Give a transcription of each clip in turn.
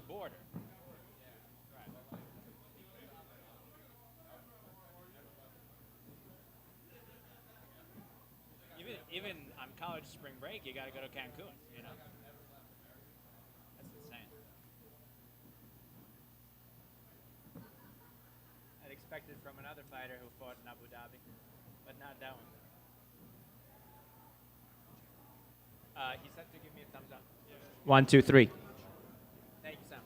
border. Even on college spring break, you got to go to Cancun. You know, that's insane. I'd expect it from another fighter who fought in Abu Dhabi, but not that one. He said to give me a thumbs up. 1, 2, 3. Thank you, Sam.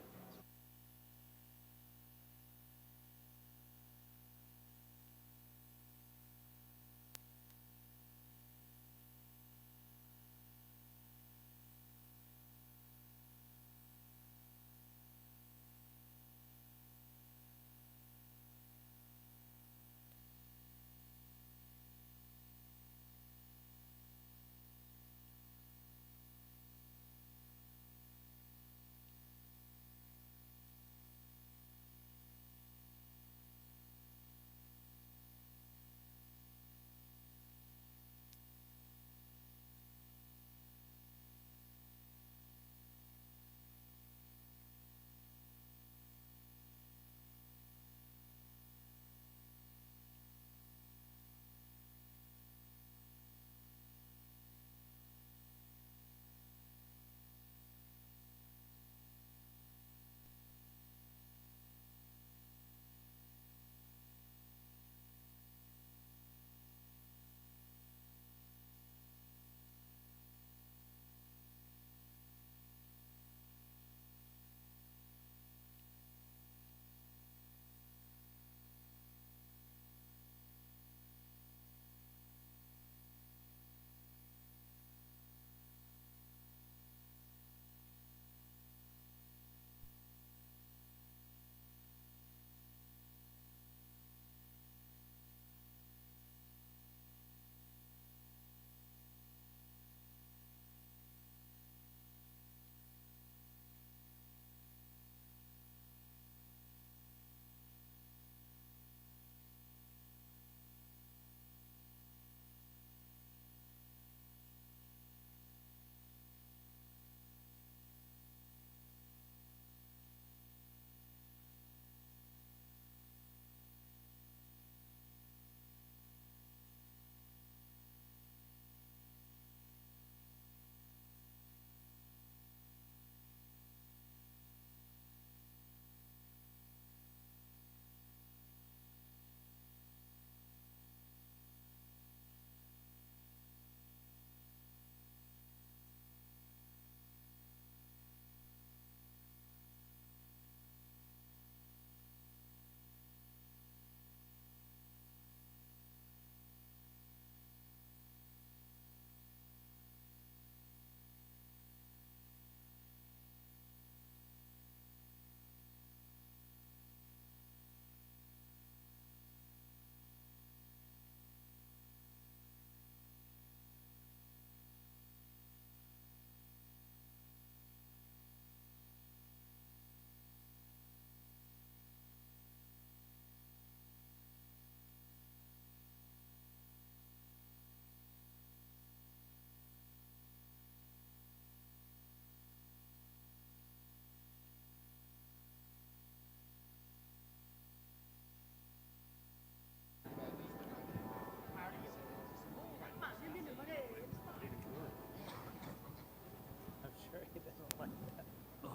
I'm sure he doesn't like that.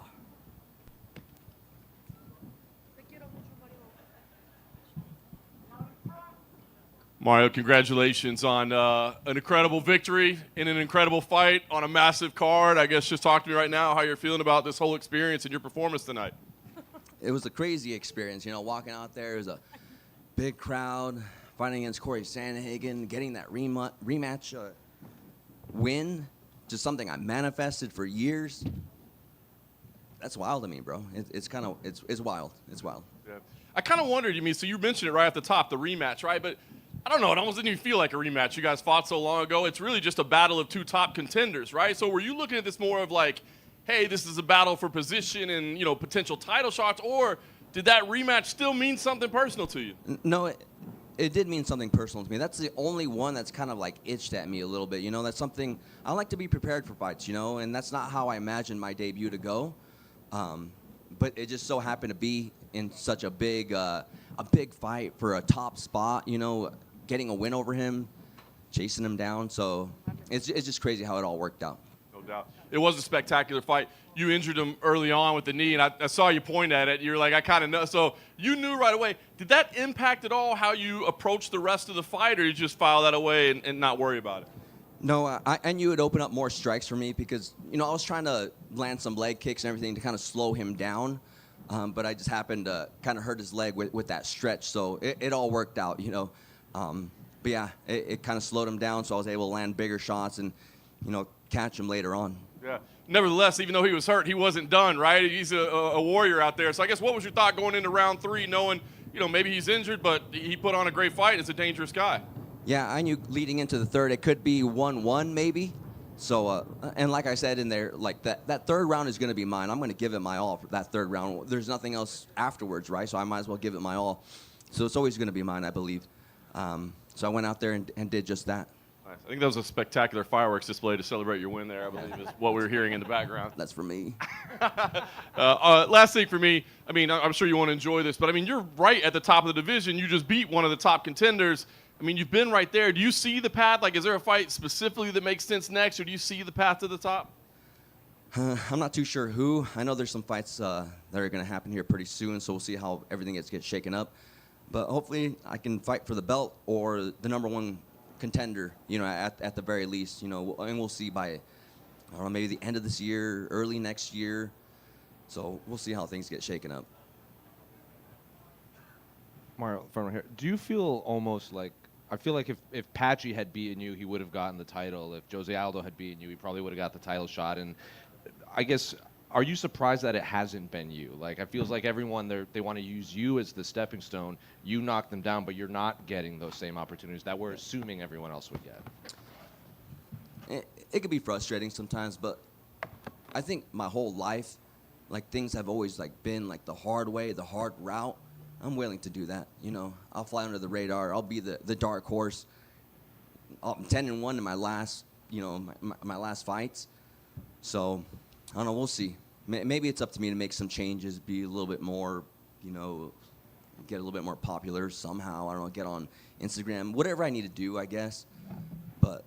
Mario, congratulations on an incredible victory in an incredible fight on a massive card. I guess just talk to me right now how you're feeling about this whole experience and your performance tonight. It was a crazy experience, you know, walking out there. It was a big crowd, fighting against Corey Sandhagen, getting that rematch win, just something I manifested for years. That's wild to me, bro. It's wild. It's wild. Yeah. I kind of wondered, so you mentioned it right at the top, the rematch, right? But I don't know, it almost didn't even feel like a rematch. You guys fought so long ago. It's really just a battle of two top contenders, right? So were you looking at this more of like, hey, this is a battle for position and, potential title shots, or did that rematch still mean something personal to you? No, it did mean something personal to me. That's the only one that's kind of like itched at me a little bit. That's something I like to be prepared for fights, and that's not how I imagined my debut to go. but it just so happened to be in such a big fight for a top spot, getting a win over him, chasing him down. So it's just crazy how it all worked out. No doubt. It was a spectacular fight. You injured him early on with the knee, and I saw you point at it. You're like, I kind of know. So you knew right away. Did that impact at all how you approached the rest of the fight, or you just file that away and not worry about it? No, I knew it would open up more strikes for me because, I was trying to land some leg kicks and everything to kind of slow him down. But I just happened to kind of hurt his leg with that stretch. So it all worked out, But yeah, it kind of slowed him down, so I was able to land bigger shots and, catch him later on. Yeah. Nevertheless, even though he was hurt, he wasn't done, right? He's a warrior out there. So I guess what was your thought going into round 3, knowing, maybe he's injured, but he put on a great fight. It's a dangerous guy. Yeah, I knew leading into the third it could be 1-1 maybe. So, and like I said in there, like that third round is going to be mine. I'm going to give it my all for that third round. There's nothing else afterwards, right? So I might as well give it my all. So it's always going to be mine, I believe. So I went out there and did just that. Nice. I think that was a spectacular fireworks display to celebrate your win there, I believe, is what we were hearing in the background. That's for me. Last thing for me, I'm sure you want to enjoy this, but you're right at the top of the division. You just beat one of the top contenders. You've been right there. Do you see the path? Like, is there a fight specifically that makes sense next, or do you see the path to the top? I'm not too sure who. I know there's some fights that are going to happen here pretty soon, so we'll see how everything gets shaken up. But hopefully I can fight for the belt or the number one contender, at the very least, and we'll see by, I don't know, maybe the end of this year, early next year. So we'll see how things get shaken up. Mario, from right here, do you feel almost like, I feel like if Patchy had beaten you, he would have gotten the title. If Jose Aldo had beaten you, he probably would have got the title shot. And I guess, are you surprised that it hasn't been you? Like, it feels like everyone, they want to use you as the stepping stone. You knock them down, but you're not getting those same opportunities that we're assuming everyone else would get. It could be frustrating sometimes, but I think my whole life, like, things have always, like, been, like, the hard way, the hard route. I'm willing to do that, I'll fly under the radar. I'll be the dark horse. I'm 10-1 in my last, my last fights. So, I don't know, we'll see. Maybe it's up to me to make some changes, be a little bit more, get a little bit more popular somehow. I don't know, get on Instagram, whatever I need to do, I guess. But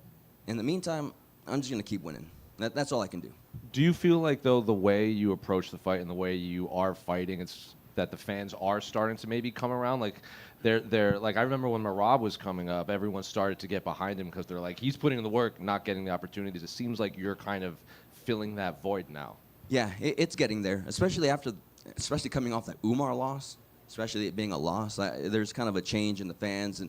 in the meantime, I'm just going to keep winning. That's all I can do. Do you feel like, though, the way you approach the fight and the way you are fighting, it's that the fans are starting to maybe come around? Like, they're like, I remember when Merab was coming up, everyone started to get behind him because they're like, he's putting in the work, not getting the opportunities. It seems like you're kind of filling that void now. Yeah, it's getting there, especially coming off that Umar loss, especially it being a loss. There's kind of a change in the fans, and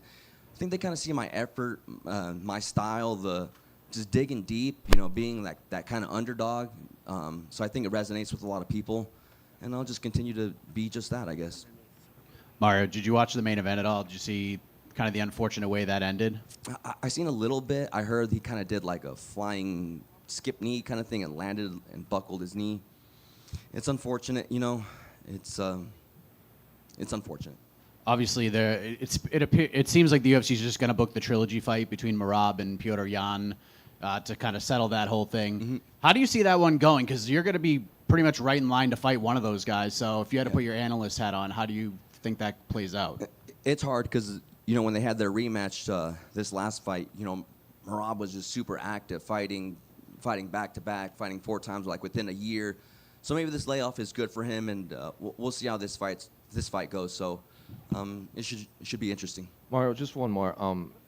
I think they kind of see my effort, my style, just digging deep, being that kind of underdog. So I think it resonates with a lot of people. And I'll just continue to be just that, I guess. Mario, did you watch the main event at all? Did you see kind of the unfortunate way that ended? I seen a little bit. I heard he kind of did like a flying skip knee kind of thing and landed and buckled his knee. It's unfortunate, It's unfortunate. Obviously, it seems like the UFC is just going to book the trilogy fight between Merab and Petr Yan to kind of settle that whole thing. Mm-hmm. How do you see that one going? Because you're going to be pretty much right in line to fight one of those guys. So if you had to put your analyst hat on, how do you think that plays out? It's hard because, when they had their rematch this last fight, Merab was just super active, fighting back-to-back, fighting 4 times like within a year. So maybe this layoff is good for him, and we'll see how this fight goes. So it should be interesting. Mario, just one more.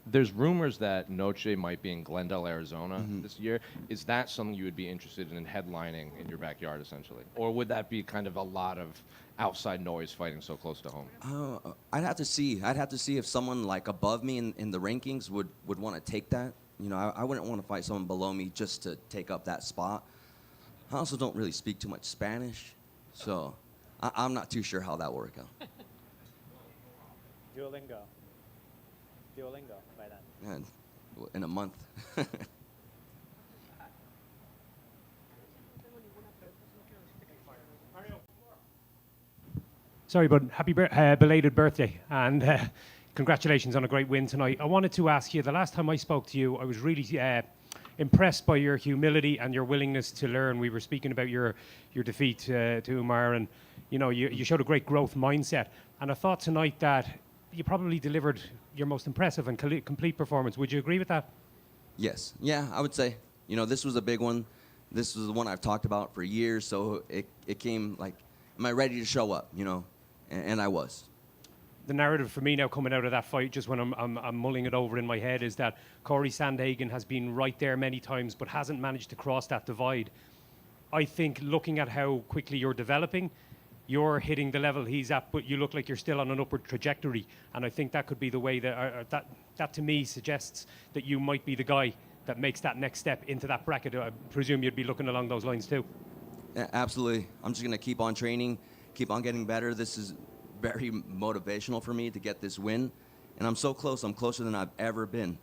There's rumors that Noche might be in Glendale, Arizona this year. Is that something you would be interested in headlining in your backyard, essentially? Or would that be kind of a lot of outside noise fighting so close to home? I'd have to see. I'd have to see if someone like above me in the rankings would want to take that. I wouldn't want to fight someone below me just to take up that spot. I also don't really speak too much Spanish, so I'm not too sure how that will work out. Duolingo by then. Yeah, in a month. Sorry, bud. Happy belated birthday, and congratulations on a great win tonight. I wanted to ask you, the last time I spoke to you, I was really impressed by your humility and your willingness to learn. We were speaking about your defeat to Umar, and You know, you showed a great growth mindset. And I thought tonight that you probably delivered your most impressive and complete performance. Would you agree with that? Yes. Yeah, I would say. You know, this was a big one. This was the one I've talked about for years, so it came like, am I ready to show up, you know? And I was. The narrative for me now coming out of that fight, just when I'm mulling it over in my head, is that Corey Sandhagen has been right there many times but hasn't managed to cross that divide. I think looking at how quickly you're developing, you're hitting the level he's at, but you look like you're still on an upward trajectory. And I think that could be the way that to me suggests that you might be the guy that makes that next step into that bracket. I presume you'd be looking along those lines too. Yeah, absolutely. I'm just going to keep on training, keep on getting better. This is very motivational for me to get this win. And I'm so close. I'm closer than I've ever been.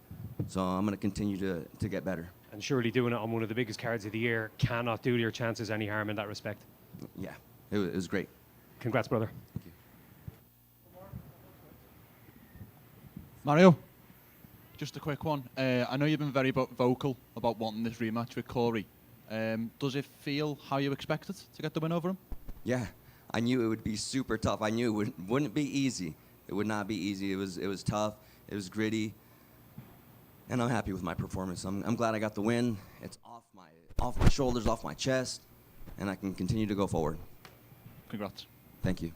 So I'm going to continue to get better. And surely doing it on one of the biggest cards of the year cannot do your chances any harm in that respect. Yeah, it was great. Congrats, brother. Thank you. Mario, just a quick one. I know you've been very vocal about wanting this rematch with Corey. Does it feel how you expected to get the win over him? Yeah, I knew it would be super tough. I knew it wouldn't be easy. It would not be easy. It was tough. It was gritty. And I'm happy with my performance. I'm glad I got the win. It's off my shoulders, off my chest, and I can continue to go forward. Congrats. Thank you.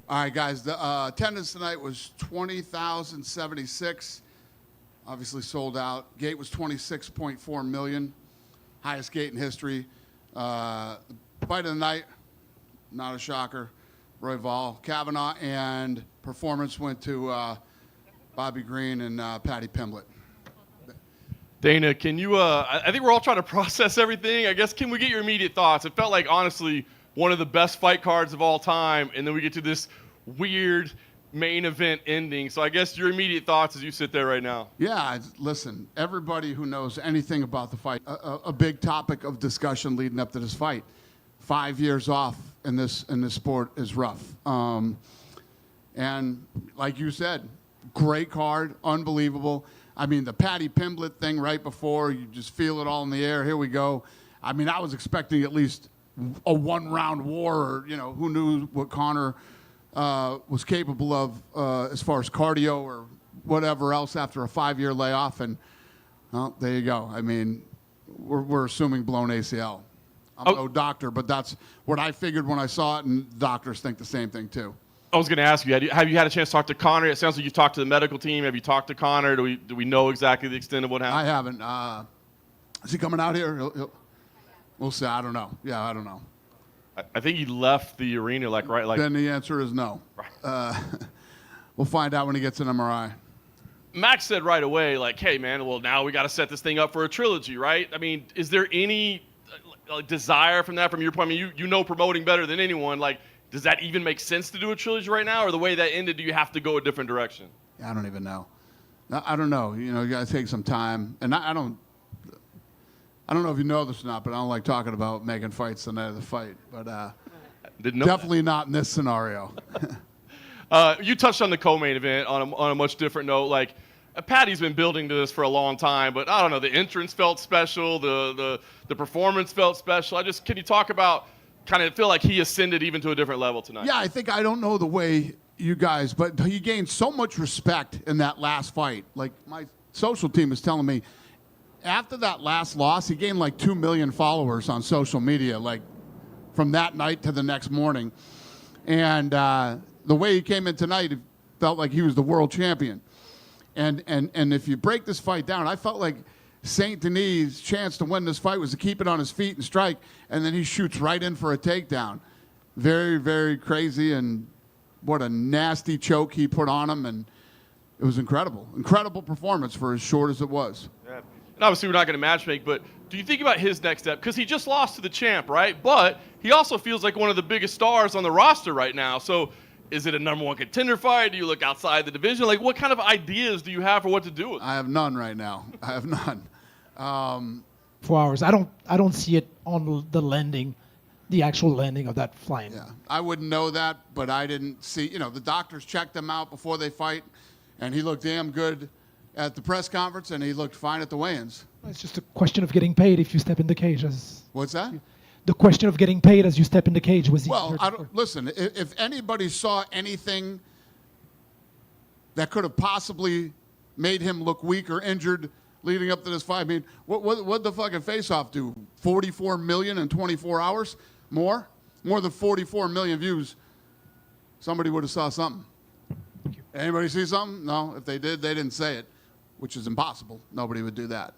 All right, guys. The attendance tonight was 20,076. Obviously sold out. Gate was 26.4 million. Highest gate in history. Fight of the night, not a shocker. Royval, Kavanaugh, and performance went to Bobby Green and Patty Pimblett. Dana, can you, I think we're all trying to process everything. I guess, can we get your immediate thoughts? It felt like, honestly, one of the best fight cards of all time, and then we get to this weird main event ending. So I guess your immediate thoughts as you sit there right now. Yeah, listen, everybody who knows anything about the fight, a big topic of discussion leading up to this fight. 5 years off in this sport is rough. And like you said, great card, unbelievable. I mean, the Patty Pimblett thing right before, you just feel it all in the air. Here we go. I mean, I was expecting at least a one-round war, or, you know, who knew what Conor was capable of as far as cardio or whatever else after a 5-year layoff. And, well, there you go. I mean, we're assuming blown ACL. I'm no doctor, but that's what I figured when I saw it, and doctors think the same thing, too. I was going to ask you, have you had a chance to talk to Conor? It sounds like you've talked to the medical team. Have you talked to Conor? Do we know exactly the extent of what happened? I haven't. Is he coming out here? We'll see. I don't know. Yeah, I don't know. I think he left the arena, right? Then the answer is no. We'll find out when he gets an MRI. Max said right away, like, hey, man, well, now we got to set this thing up for a trilogy, right? I mean, is there any desire from your point? I mean, you know promoting better than anyone. Like, does that even make sense to do a trilogy right now? Or the way that ended, do you have to go a different direction? I don't even know. I don't know. You know, you got to take some time. And I don't know if you know this or not, but I don't like talking about making fights the night of the fight. But definitely not in this scenario. You touched on the co-main event on a much different note. Like, Patty's been building to this for a long time, but I don't know. The entrance felt special. The performance felt special. Can you talk about kind of feel like he ascended even to a different level tonight? Yeah, I don't know the way you guys, but he gained so much respect in that last fight. Like, my social team is telling me, after that last loss, he gained like 2 million followers on social media, like from that night to the next morning. And the way he came in tonight, it felt like he was the world champion. And if you break this fight down, I felt like St. Denis' chance to win this fight was to keep it on his feet and strike, and then he shoots right in for a takedown. Very, very crazy, and what a nasty choke he put on him, and it was incredible. Incredible performance for as short as it was. Yeah. And obviously we're not going to matchmake, but do you think about his next step? Because he just lost to the champ, right? But he also feels like one of the biggest stars on the roster right now. So is it a number one contender fight? Do you look outside the division? Like, what kind of ideas do you have for what to do with it? I have none right now. I have none. 4 hours. I don't see it on the landing, the actual landing of that plane. Yeah, I wouldn't know that, but I didn't see. You know, the doctors checked him out before they fight, and he looked damn good at the press conference, and he looked fine at the weigh-ins. It's just a question of getting paid if you step in the cage. What's that? The question of getting paid as you step in the cage was. Well, listen. If anybody saw anything that could have possibly made him look weak or injured leading up to this fight, I mean, what the fucking face-off do? 44 million in 24 hours? More than 44 million views. Somebody would have saw something. Anybody see something? No. If they did, they didn't say it, which is impossible. Nobody would do that.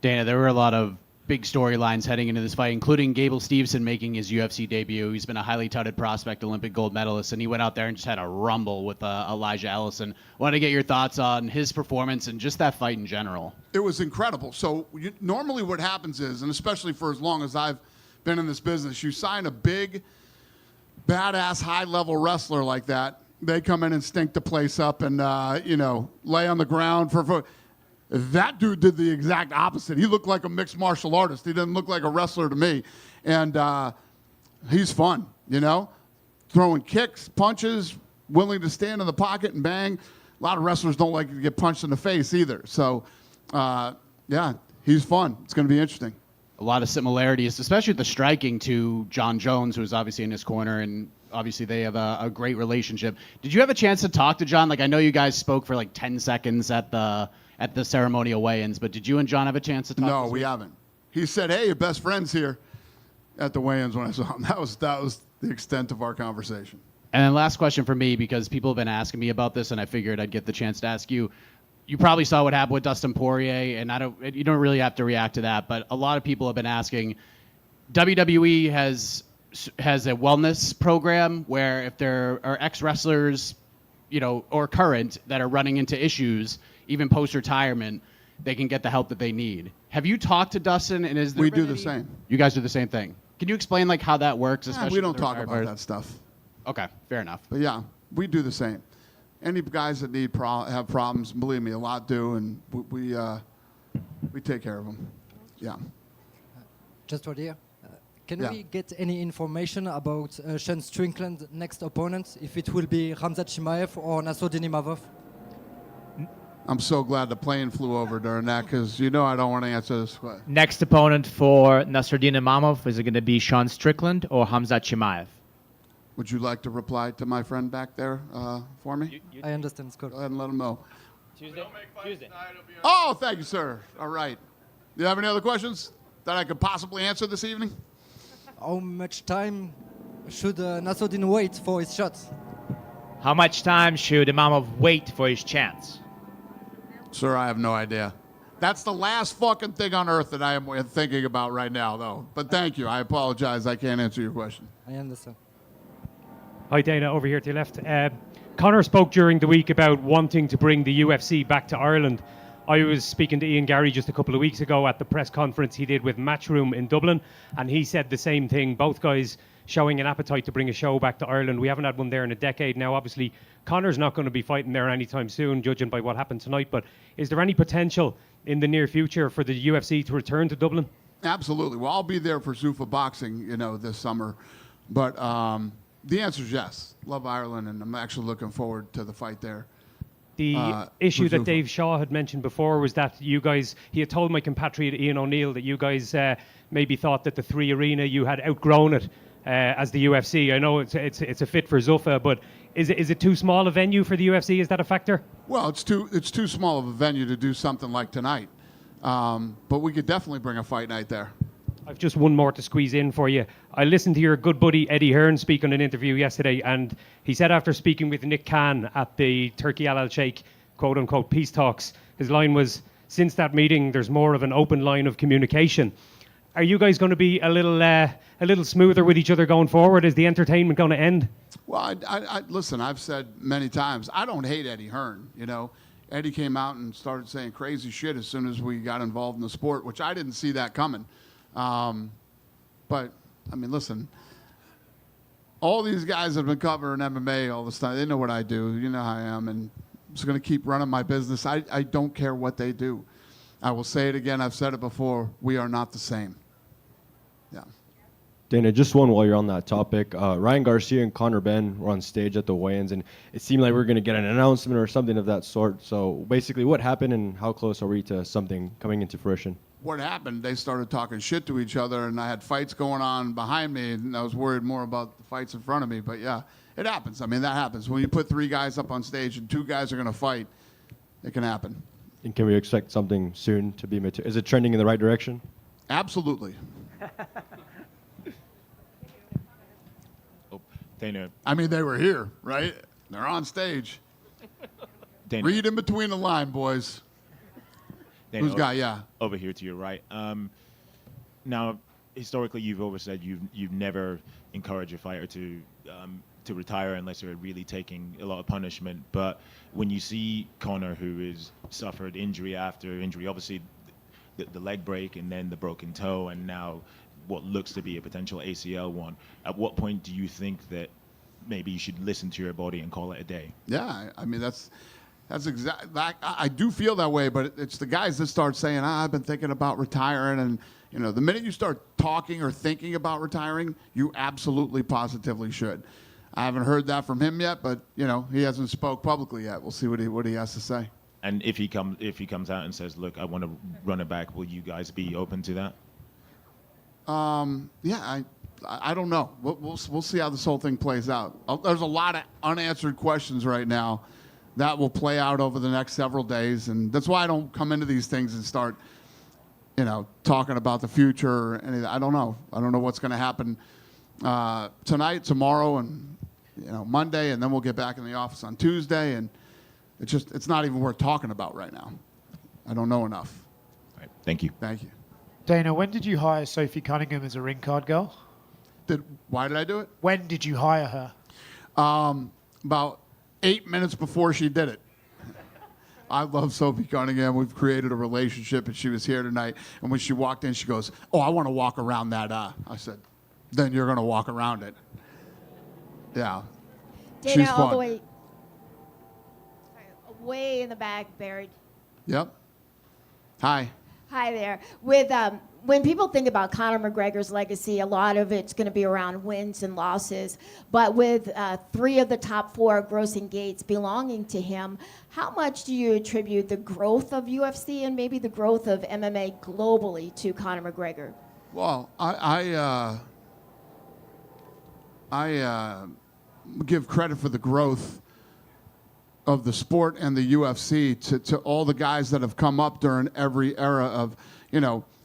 Dana, there were a lot of big storylines heading into this fight, including Gable Steveson making his UFC debut. He's been a highly touted prospect, Olympic gold medalist, and he went out there and just had a rumble with Elijah Ellison. Wanted to get your thoughts on his performance and just that fight in general. It was incredible. So normally what happens is, and especially for as long as I've been in this business, you sign a big, badass, high-level wrestler like that, they come in and stink the place up and, lay on the ground for that dude did the exact opposite. He looked like a mixed martial artist. He didn't look like a wrestler to me. And he's fun, throwing kicks, punches, willing to stand in the pocket and bang. A lot of wrestlers don't like to get punched in the face either. So, he's fun. It's going to be interesting. A lot of similarities, especially with the striking, to John Jones, who's obviously in his corner, and obviously they have a great relationship. Did you have a chance to talk to John? Like, I know you guys spoke for like 10 seconds at the ceremonial weigh-ins, but did you and John have a chance to talk? No, we haven't. He said, hey, your best friend's here. at the weigh-ins when I saw him. That was the extent of our conversation. And then last question for me, because people have been asking me about this, and I figured I'd get the chance to ask you. You probably saw what happened with Dustin Poirier, and you don't really have to react to that, but a lot of people have been asking. WWE has a wellness program where if there are ex-wrestlers, or current that are running into issues, even post-retirement, they can get the help that they need. Have you talked to Dustin? And We do the same. You guys do the same thing. Can you explain how that works? We don't talk about that stuff. Okay, fair enough. But yeah, we do the same. Any guys that have problems, believe me, a lot do, and we take care of them. Yeah. Just right here. Can Yeah. we get any information about Sean Strickland's next opponent? If it will be Khamzat Chimaev or Nassourdine Imavov? I'm so glad the plane flew over during that because I don't want to answer this question. Next opponent for Nassourdine Imavov, is it going to be Sean Strickland or Khamzat Chimaev? Would you like to reply to my friend back there for me? I understand, Scott. Go ahead and let him know. Tuesday. Oh, thank you, sir. All right. Do you have any other questions that I could possibly answer this evening? How much time should Nassourdine wait for his shots? How much time should Imavov wait for his chance? Sir, I have no idea. That's the last fucking thing on earth that I am thinking about right now, though. But thank you. I apologize. I can't answer your question. I understand. Hi, Dana, over here to your left. Conor spoke during the week about wanting to bring the UFC back to Ireland. I was speaking to Ian Gary just a couple of weeks ago at the press conference he did with Matchroom in Dublin, and he said the same thing. Both guys showing an appetite to bring a show back to Ireland. We haven't had one there in a decade now. Obviously, Conor's not going to be fighting there anytime soon, judging by what happened tonight. But is there any potential in the near future for the UFC to return to Dublin? Absolutely. Well, I'll be there for Zuffa Boxing, this summer. But the answer is yes. Love Ireland, and I'm actually looking forward to the fight there. The issue that Zuffa. Dave Shaw had mentioned before was that you guys, he had told my compatriot Ian O'Neill that you guys maybe thought that the 3 Arena, you had outgrown it as the UFC. I know it's a fit for Zuffa, but is it too small a venue for the UFC? Is that a factor? Well, it's too small of a venue to do something like tonight. But we could definitely bring a fight night there. I've just one more to squeeze in for you. I listened to your good buddy Eddie Hearn speak on an interview yesterday, and he said after speaking with Nick Khan at the Turkey Al Sheikh quote-unquote peace talks, his line was, since that meeting, there's more of an open line of communication. Are you guys going to be a little smoother with each other going forward? Is the entertainment going to end? Well, I listen, I've said many times, I don't hate Eddie Hearn, Eddie came out and started saying crazy shit as soon as we got involved in the sport, which I didn't see that coming. But, I mean, listen, all these guys have been covering MMA all this time. They know what I do. You know how I am. And I'm just going to keep running my business. I don't care what they do. I will say it again. I've said it before. We are not the same. Yeah. Dana, just one while you're on that topic. Ryan Garcia and Conor Benn were on stage at the weigh-ins, and it seemed like we were going to get an announcement or something of that sort. So basically, what happened and how close are we to something coming into fruition? What happened, they started talking shit to each other, and I had fights going on behind me, and I was worried more about the fights in front of me. But, yeah, it happens. I mean, that happens. When you put 3 guys up on stage and 2 guys are going to fight, it can happen. And can we expect something soon to be is it trending in the right direction? Absolutely. Dana. I mean, they were here, right? They're on stage. Dana. Read in between the line, boys. Dana, Who's got, yeah. Over here to your right. Now, historically, you've always said you've never encouraged a fighter to retire unless they're really taking a lot of punishment. But when you see Conor, who has suffered injury after injury, obviously the leg break and then the broken toe, and now what looks to be a potential ACL one, at what point do you think that maybe you should listen to your body and call it a day? Yeah, I mean, that's exactly. I do feel that way, but it's the guys that start saying, I've been thinking about retiring. And, the minute you start talking or thinking about retiring, you absolutely, positively should. I haven't heard that from him yet, but, he hasn't spoke publicly yet. We'll see what he has to say. And if he comes out and says, look, I want to run it back, will you guys be open to that? Yeah, I don't know. We'll see how this whole thing plays out. There's a lot of unanswered questions right now that will play out over the next several days, and that's why I don't come into these things and start talking about the future or anything. I don't know. I don't know what's going to happen tonight, tomorrow, and Monday, and then we'll get back in the office on Tuesday, and it's not even worth talking about right now. I don't know enough. All right. Thank you. Thank you. Dana, when did you hire Sophie Cunningham as a ring card girl? Why did I do it? When did you hire her? About 8 minutes before she did it. I love Sophie Cunningham. We've created a relationship, and she was here tonight. And when she walked in, she goes, "Oh, I want to walk around that." I said, "Then you're going to walk around it." Yeah. Dana, She's all fun. the way in the back, buried. Yep. Hi. Hi there. With when people think about Conor McGregor's legacy, a lot of it's going to be around wins and losses. But with 3 of the top 4 grossing gates belonging to him, how much do you attribute the growth of UFC and maybe the growth of MMA globally to Conor McGregor? Well, I give credit for the growth of the sport and the UFC to all the guys that have come up during every era of,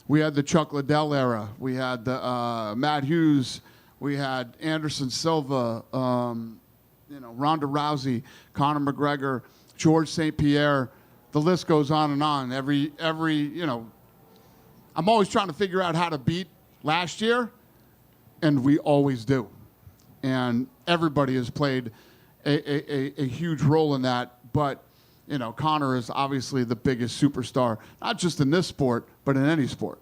we had the Chuck Liddell era, we had the Matt Hughes, we had Anderson Silva, Ronda Rousey, Conor McGregor, George St. Pierre. The list goes on and on. Every I'm always trying to figure out how to beat last year, and we always do. And everybody has played a huge role in that. But, Conor is obviously the biggest superstar, not just in this sport, but in any sport.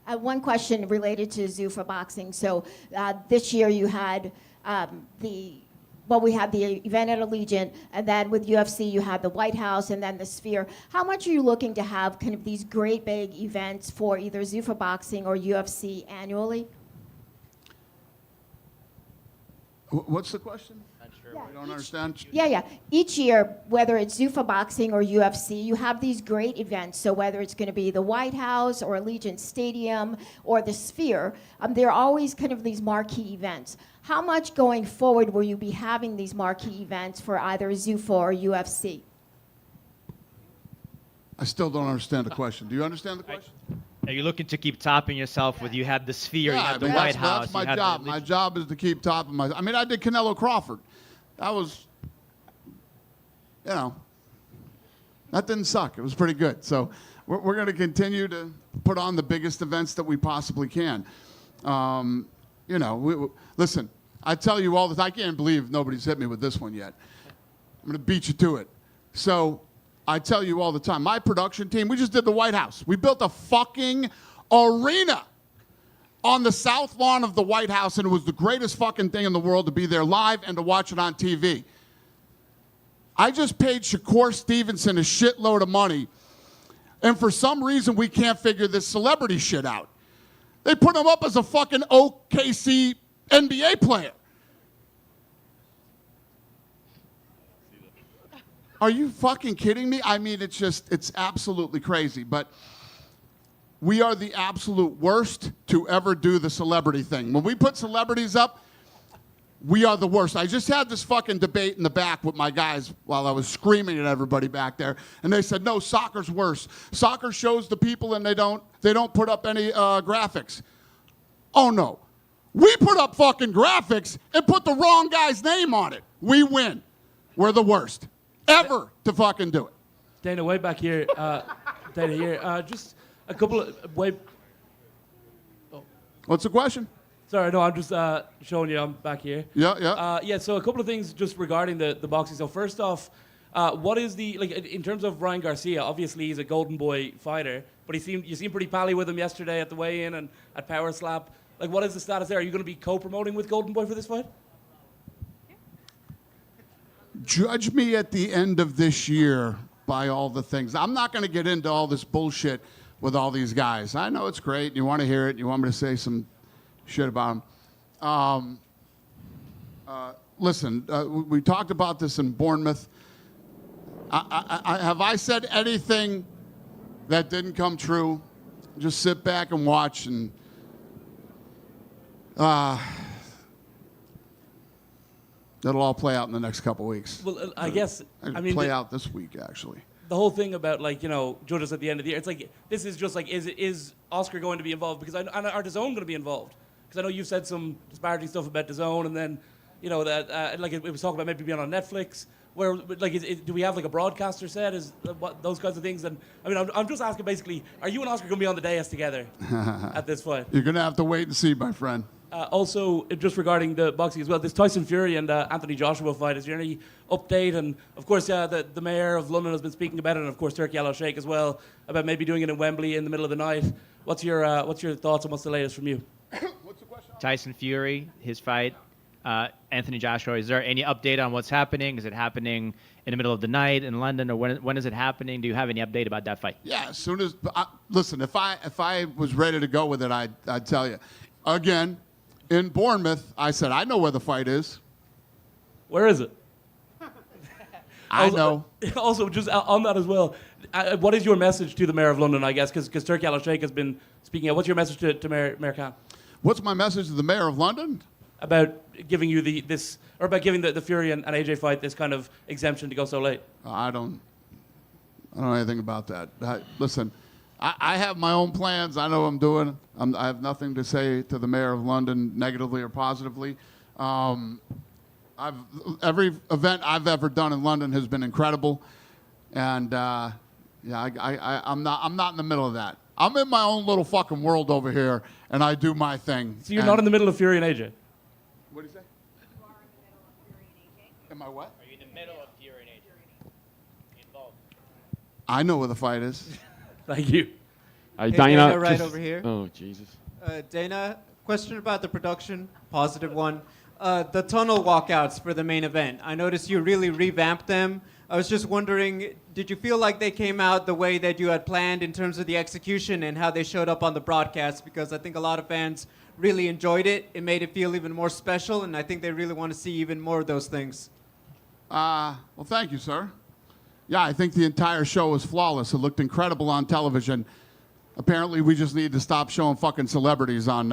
One question related to Zuffa boxing. So this year you had we had the event at Allegiant, and then with UFC you had the White House and then the Sphere. How much are you looking to have kind of these great big events for either Zuffa boxing or UFC annually? What's the question? I don't understand. Yeah. Each year, whether it's Zuffa boxing or UFC, you have these great events. So whether it's going to be the White House or Allegiant Stadium or the Sphere, there are always kind of these marquee events. How much going forward will you be having these marquee events for either Zuffa or UFC? I still don't understand the question. Do you understand the question? Are you looking to keep topping yourself with, you had the Sphere, you had the White House. That's my job. My job is to keep topping my. I mean, I did Canelo Crawford. That was, that didn't suck. It was pretty good. So we're going to continue to put on the biggest events that we possibly can. Listen, I tell you all the time, I can't believe nobody's hit me with this one yet. I'm going to beat you to it. So I tell you all the time, my production team, we just did the White House. We built a fucking arena on the south lawn of the White House, and it was the greatest fucking thing in the world to be there live and to watch it on TV. I just paid Shakur Stevenson a shitload of money, and for some reason we can't figure this celebrity shit out. They put him up as a fucking OKC NBA player. Are you fucking kidding me? I mean, it's absolutely crazy, but we are the absolute worst to ever do the celebrity thing. When we put celebrities up, we are the worst. I just had this fucking debate in the back with my guys while I was screaming at everybody back there, and they said, no, soccer's worse. Soccer shows the people and they don't put up any graphics. Oh, no. We put up fucking graphics and put the wrong guy's name on it. We win. We're the worst ever to fucking do it. Dana, way back here. Dana, here. Just a couple of What's the question? Sorry, no, I'm just showing you I'm back here. Yeah. So a couple of things just regarding the boxing. So first off, what is in terms of Ryan Garcia? Obviously, he's a Golden Boy fighter, but you seemed pretty pally with him yesterday at the weigh-in and at Power Slap. What is the status there? Are you going to be co-promoting with Golden Boy for this fight? Judge me at the end of this year by all the things. I'm not going to get into all this bullshit with all these guys. I know it's great. You want to hear it. You want me to say some shit about them. Listen, we talked about this in Bournemouth. Have I said anything that didn't come true? Just sit back and watch, and that'll all play out in the next couple weeks. Well, I guess play out this week, actually. the whole thing about judges at the end of the year. It's like this is just like is Oscar going to be involved? Because and are DAZN going to be involved? Because I know you've said some disparaging stuff about DAZN, and then that it was talking about maybe being on Netflix. Where do we have like a broadcaster set? Is what those kinds of things? And I mean, I'm just asking basically, are you and Oscar going to be on the dais together at this fight? You're going to have to wait and see, my friend. Also, just regarding the boxing as well, this Tyson Fury and Anthony Joshua fight, is there any update? And of course, the mayor of London has been speaking about it, and of course, Turkey Al Sheikh as well, about maybe doing it in Wembley in the middle of the night. What's your thoughts, and what's the latest from you? Tyson Fury, his fight. Anthony Joshua, is there any update on what's happening? Is it happening in the middle of the night in London, or when is it happening? Do you have any update about that fight? Yeah, as soon as listen, if I was ready to go with it, I'd tell you. Again, in Bournemouth, I said I know where the fight is. Where is it? I know. Also, just on that as well, what is your message to the mayor of London? I guess because Turkey Al Sheikh has been speaking out. What's your message to Mayor Khan? What's my message to the mayor of London? About giving you about giving the Fury and AJ fight this kind of exemption to go so late? I don't know anything about that. Listen, I have my own plans. I know what I'm doing. I have nothing to say to the mayor of London negatively or positively. Every event I've ever done in London has been incredible, and I'm not in the middle of that. I'm in my own little fucking world over here, and I do my thing. So you're not in the middle of Fury and AJ? What do you say? You are in the middle of Fury and AJ. Am I what? Are you in the middle of Fury and AJ? Involved. I know where the fight is. Thank you. Hey, Dana, Dana, right over here. Oh, Jesus. Dana, question about the production, positive one. The tunnel walkouts for the main event. I noticed you really revamped them. I was just wondering, did you feel like they came out the way that you had planned in terms of the execution and how they showed up on the broadcast? Because I think a lot of fans really enjoyed it. It made it feel even more special, and I think they really want to see even more of those things. Well, thank you, sir. Yeah, I think the entire show was flawless. It looked incredible on television. Apparently, we just need to stop showing fucking celebrities on,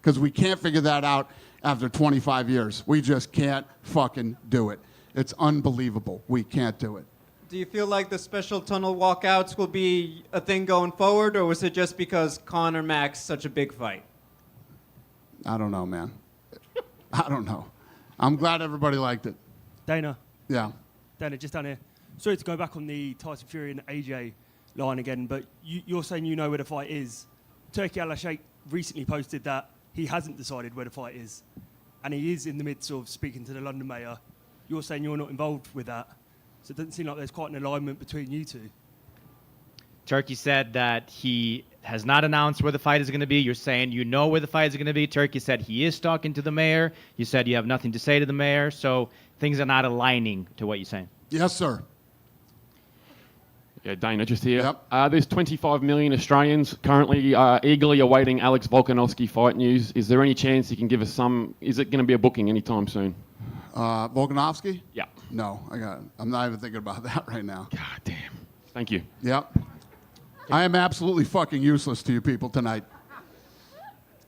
because we can't figure that out after 25 years. We just can't fucking do it. It's unbelievable. We can't do it. Do you feel like the special tunnel walkouts will be a thing going forward, or was it just because Conor Mac's such a big fight? I don't know, man. I don't know. I'm glad everybody liked it. Dana. Yeah. Dana, just down here. Sorry to go back on the Tyson Fury and AJ line again, but you're saying you know where the fight is. Turkey Al Sheikh recently posted that he hasn't decided where the fight is, and he is in the midst of speaking to the London mayor. You're saying you're not involved with that, so it doesn't seem like there's quite an alignment between you two. Turkey said that he has not announced where the fight is going to be. You're saying you know where the fight is going to be. Turkey said he is talking to the mayor. You said you have nothing to say to the mayor, so things are not aligning to what you're saying. Yes, sir. Yeah, Dana, just here. Yep. There's 25 million Australians currently eagerly awaiting Alex Volkanovski fight news. Is there any chance you can give us some? Is it going to be a booking anytime soon? Volkanovski? Yeah. No, I'm not even thinking about that right now. God damn. Thank you. Yep. I am absolutely fucking useless to you people tonight.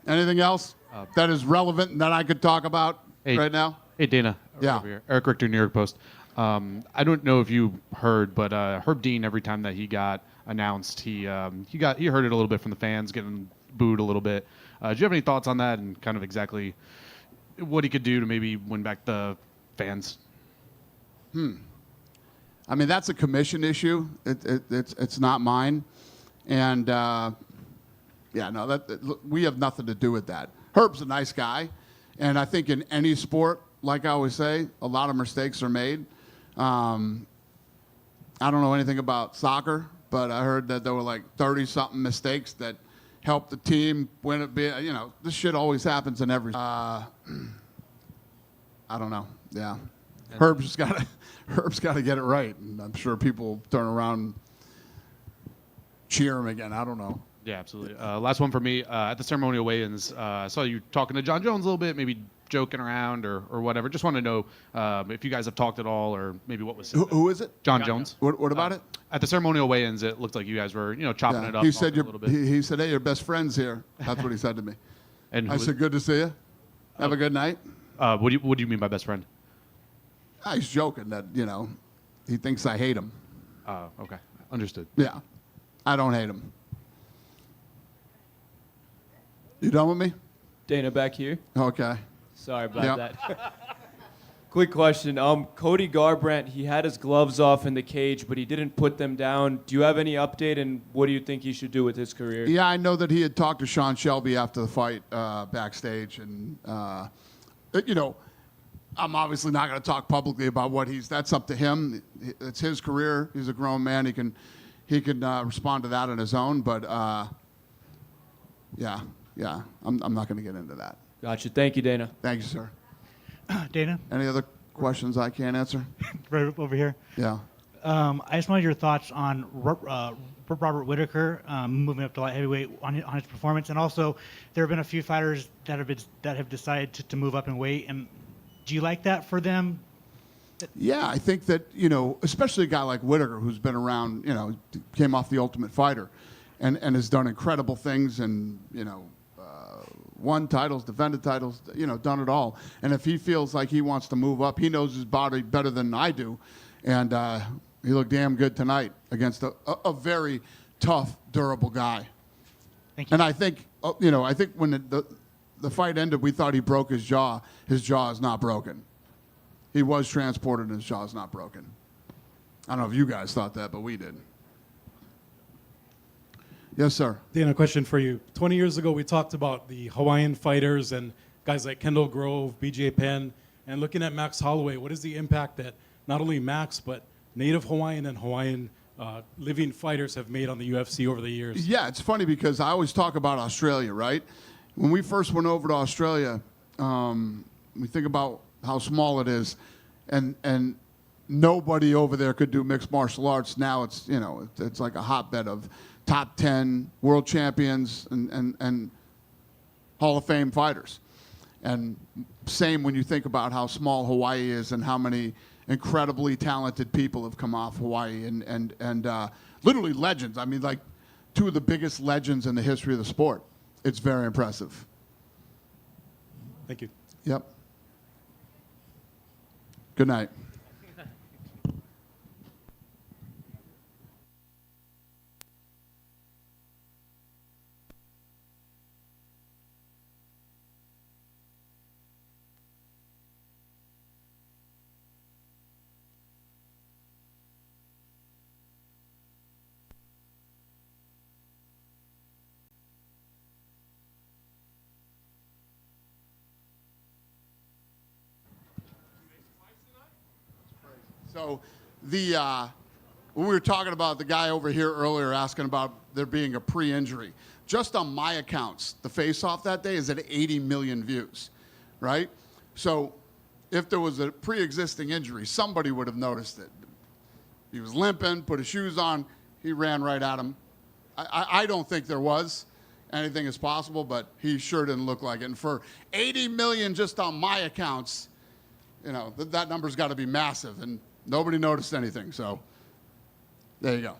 Anything else that is relevant and that I could talk about right now? Hey, Dana. Yeah. Over here. Eric Richter, New York Post. I don't know if you heard, but Herb Dean, every time that he got announced, he heard it a little bit from the fans, getting booed a little bit. Do you have any thoughts on that and kind of exactly what he could do to maybe win back the fans? I mean, that's a commission issue. It's not mine. And we have nothing to do with that. Herb's a nice guy, and I think in any sport, like I always say, a lot of mistakes are made. I don't know anything about soccer, but I heard that there were like 30-something mistakes that helped the team win it. This shit always happens in every. I don't know. Yeah, Herb's got to get it right, and I'm sure people will turn around and cheer him again. I don't know. Yeah, absolutely. Last one for me. At the ceremonial weigh-ins, I saw you talking to John Jones a little bit, maybe joking around or whatever. Just want to know if you guys have talked at all, or maybe what was said. Who is it? John Jones. What about it? At the ceremonial weigh-ins, it looked like you guys were, chopping it up. He said a little bit. he said, "Hey, you're best friends here." That's what he said to me. And I said, "Good to see you. Have a good night." What do you mean by best friend? He's joking that he thinks I hate him. Oh, okay. Understood. Yeah. I don't hate him. You done with me? Dana, back here. Okay. Sorry about Yep. that. Quick question. Cody Garbrandt, he had his gloves off in the cage, but he didn't put them down. Do you have any update, and what do you think he should do with his career? Yeah, I know that he had talked to Sean Shelby after the fight backstage, and you know, I'm obviously not going to talk publicly about what that's up to him. It's his career. He's a grown man. He can respond to that on his own. But yeah, I'm not going to get into that. Gotcha. Thank you, Dana. Thank you, sir. Dana? Any other questions I can't answer? Right over here. Yeah. I just wanted your thoughts on Robert Whitaker moving up to light heavyweight on his performance, and also there have been a few fighters that have decided to move up in weight. And do you like that for them? Yeah, I think that, you know, especially a guy like Whitaker, who's been around, you know, came off The Ultimate Fighter, and has done incredible things, and you know, won titles, defended titles, you know, done it all. And if he feels like he wants to move up, he knows his body better than I do, and he looked damn good tonight against a very tough, durable guy. Thank you. And I think, you know, I think when the fight ended, we thought he broke his jaw. His jaw is not broken. He was transported, and his jaw is not broken. I don't know if you guys thought that, but we did. Yes, sir. Dana, question for you. 20 years ago, we talked about the Hawaiian fighters and guys like Kendall Grove, BJ Penn, and looking at Max Holloway, what is the impact that not only Max, but native Hawaiian and Hawaiian living fighters have made on the UFC over the years? Yeah, it's funny because I always talk about Australia, right? When we first went over to Australia, we think about how small it is, and nobody over there could do mixed martial arts. Now it's, you know, it's like a hotbed of top 10 world champions and Hall of Fame fighters. And same when you think about how small Hawaii is and how many incredibly talented people have come off Hawaii and literally legends. I mean, like two of the biggest legends in the history of the sport. It's very impressive. Thank you. Yep. Good night. So when we were talking about the guy over here earlier asking about there being a pre-injury, just on my accounts, the face-off that day is at 80 million views, right? So if there was a pre-existing injury, somebody would have noticed it. He was limping, put his shoes on, he ran right at him. I don't think there was. Anything is possible, but he sure didn't look like it. And for 80 million just on my accounts, you know, that number's got to be massive, and nobody noticed anything, so there you go.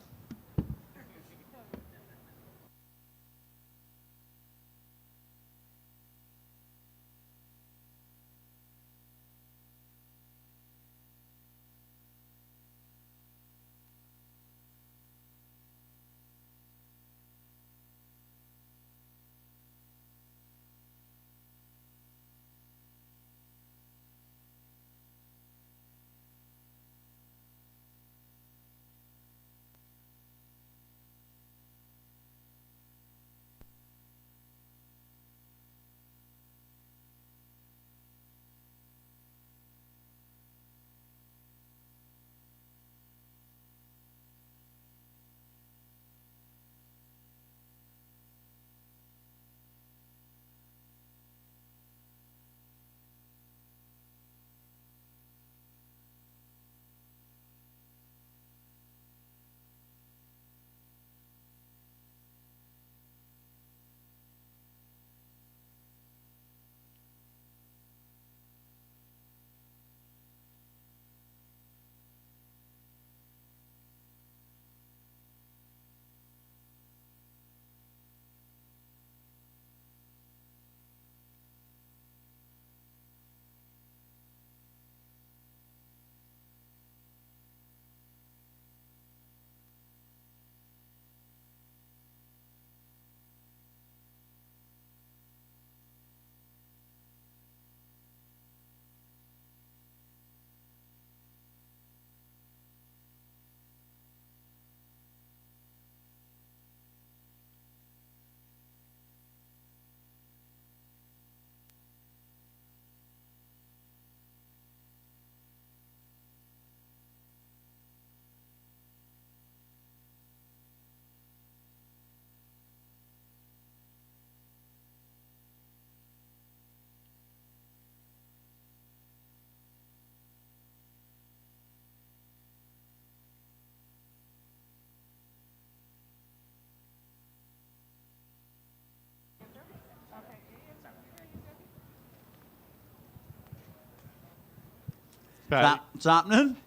Patty. What's happening?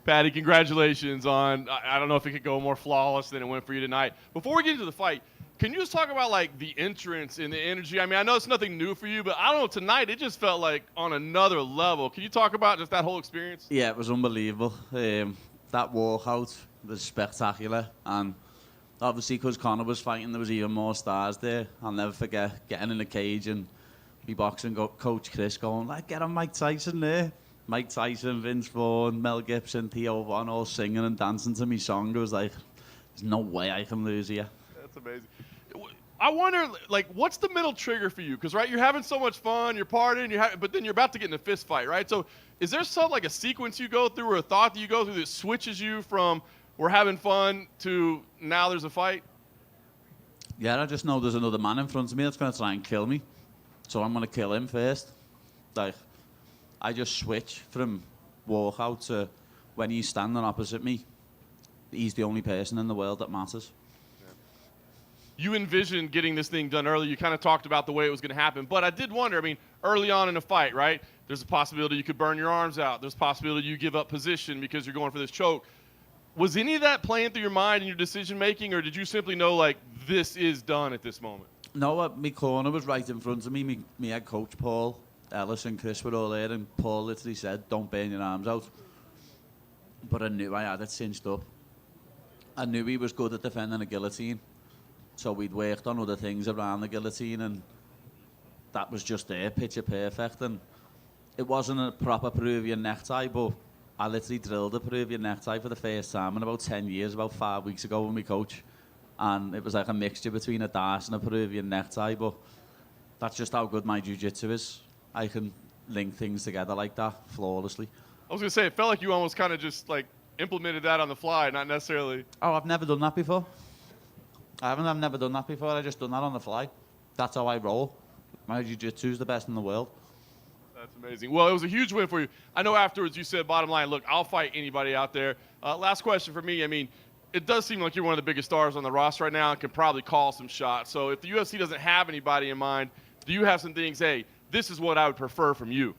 Patty, congratulations on, I don't know if it could go more flawless than it went for you tonight. Before we get into the fight, can you just talk about like the entrance and the energy? I mean, I know it's nothing new for you, but I don't know, tonight it just felt like on another level. Can you talk about just that whole experience? Yeah, it was unbelievable. That walkout was spectacular, and obviously because Conor was fighting, there was even more stars there. I'll never forget getting in the cage and me boxing coach Chris going, like, get on Mike Tyson there. Mike Tyson, Vince Vaughn, Mel Gibson, Theo Von all singing and dancing to me song. It was like, there's no way I can lose here. That's amazing. I wonder, like, what's the middle trigger for you? Because, right, you're having so much fun, you're partying, but then you're about to get in a fist fight, right? So is there some, like, a sequence you go through or a thought that you go through that switches you from we're having fun to now there's a fight? Yeah, I just know there's another man in front of me that's going to try and kill me. So I'm going to kill him first. Like, I just switch from walkout to when he's standing opposite me, he's the only person in the world that matters. You envisioned getting this thing done early. You kind of talked about the way it was going to happen. But I did wonder, I mean, early on in a fight, right, there's a possibility you could burn your arms out. There's a possibility you give up position because you're going for this choke. Was any of that playing through your mind in your decision-making, or did you simply know, like, this is done at this moment? No, my corner was right in front of me. Me head coach, Paul Ellis and Chris were all there, and Paul literally said, don't burn your arms out. But I knew I had it cinched up. I knew he was good at defending a guillotine. So we'd worked on other things around the guillotine, and that was just there, picture perfect. And it wasn't a proper Peruvian necktie, but I literally drilled a Peruvian necktie for the first time in about 10 years, about 5 weeks ago with my coach. And it was like a mixture between a Darce and a Peruvian necktie, but that's just how good my jiu-jitsu is. I can link things together like that flawlessly. I was going to say, it felt like you almost kind of just, like, implemented that on the fly, not necessarily. Oh, I've never done that before. I've never done that before. I just done that on the fly. That's how I roll. My jiu-jitsu is the best in the world. That's amazing. Well, it was a huge win for you. I know afterwards you said, bottom line, look, I'll fight anybody out there. Last question for me. I mean, it does seem like you're one of the biggest stars on the roster right now and can probably call some shots. So if the UFC doesn't have anybody in mind, do you have some things, hey, this is what I would prefer from you?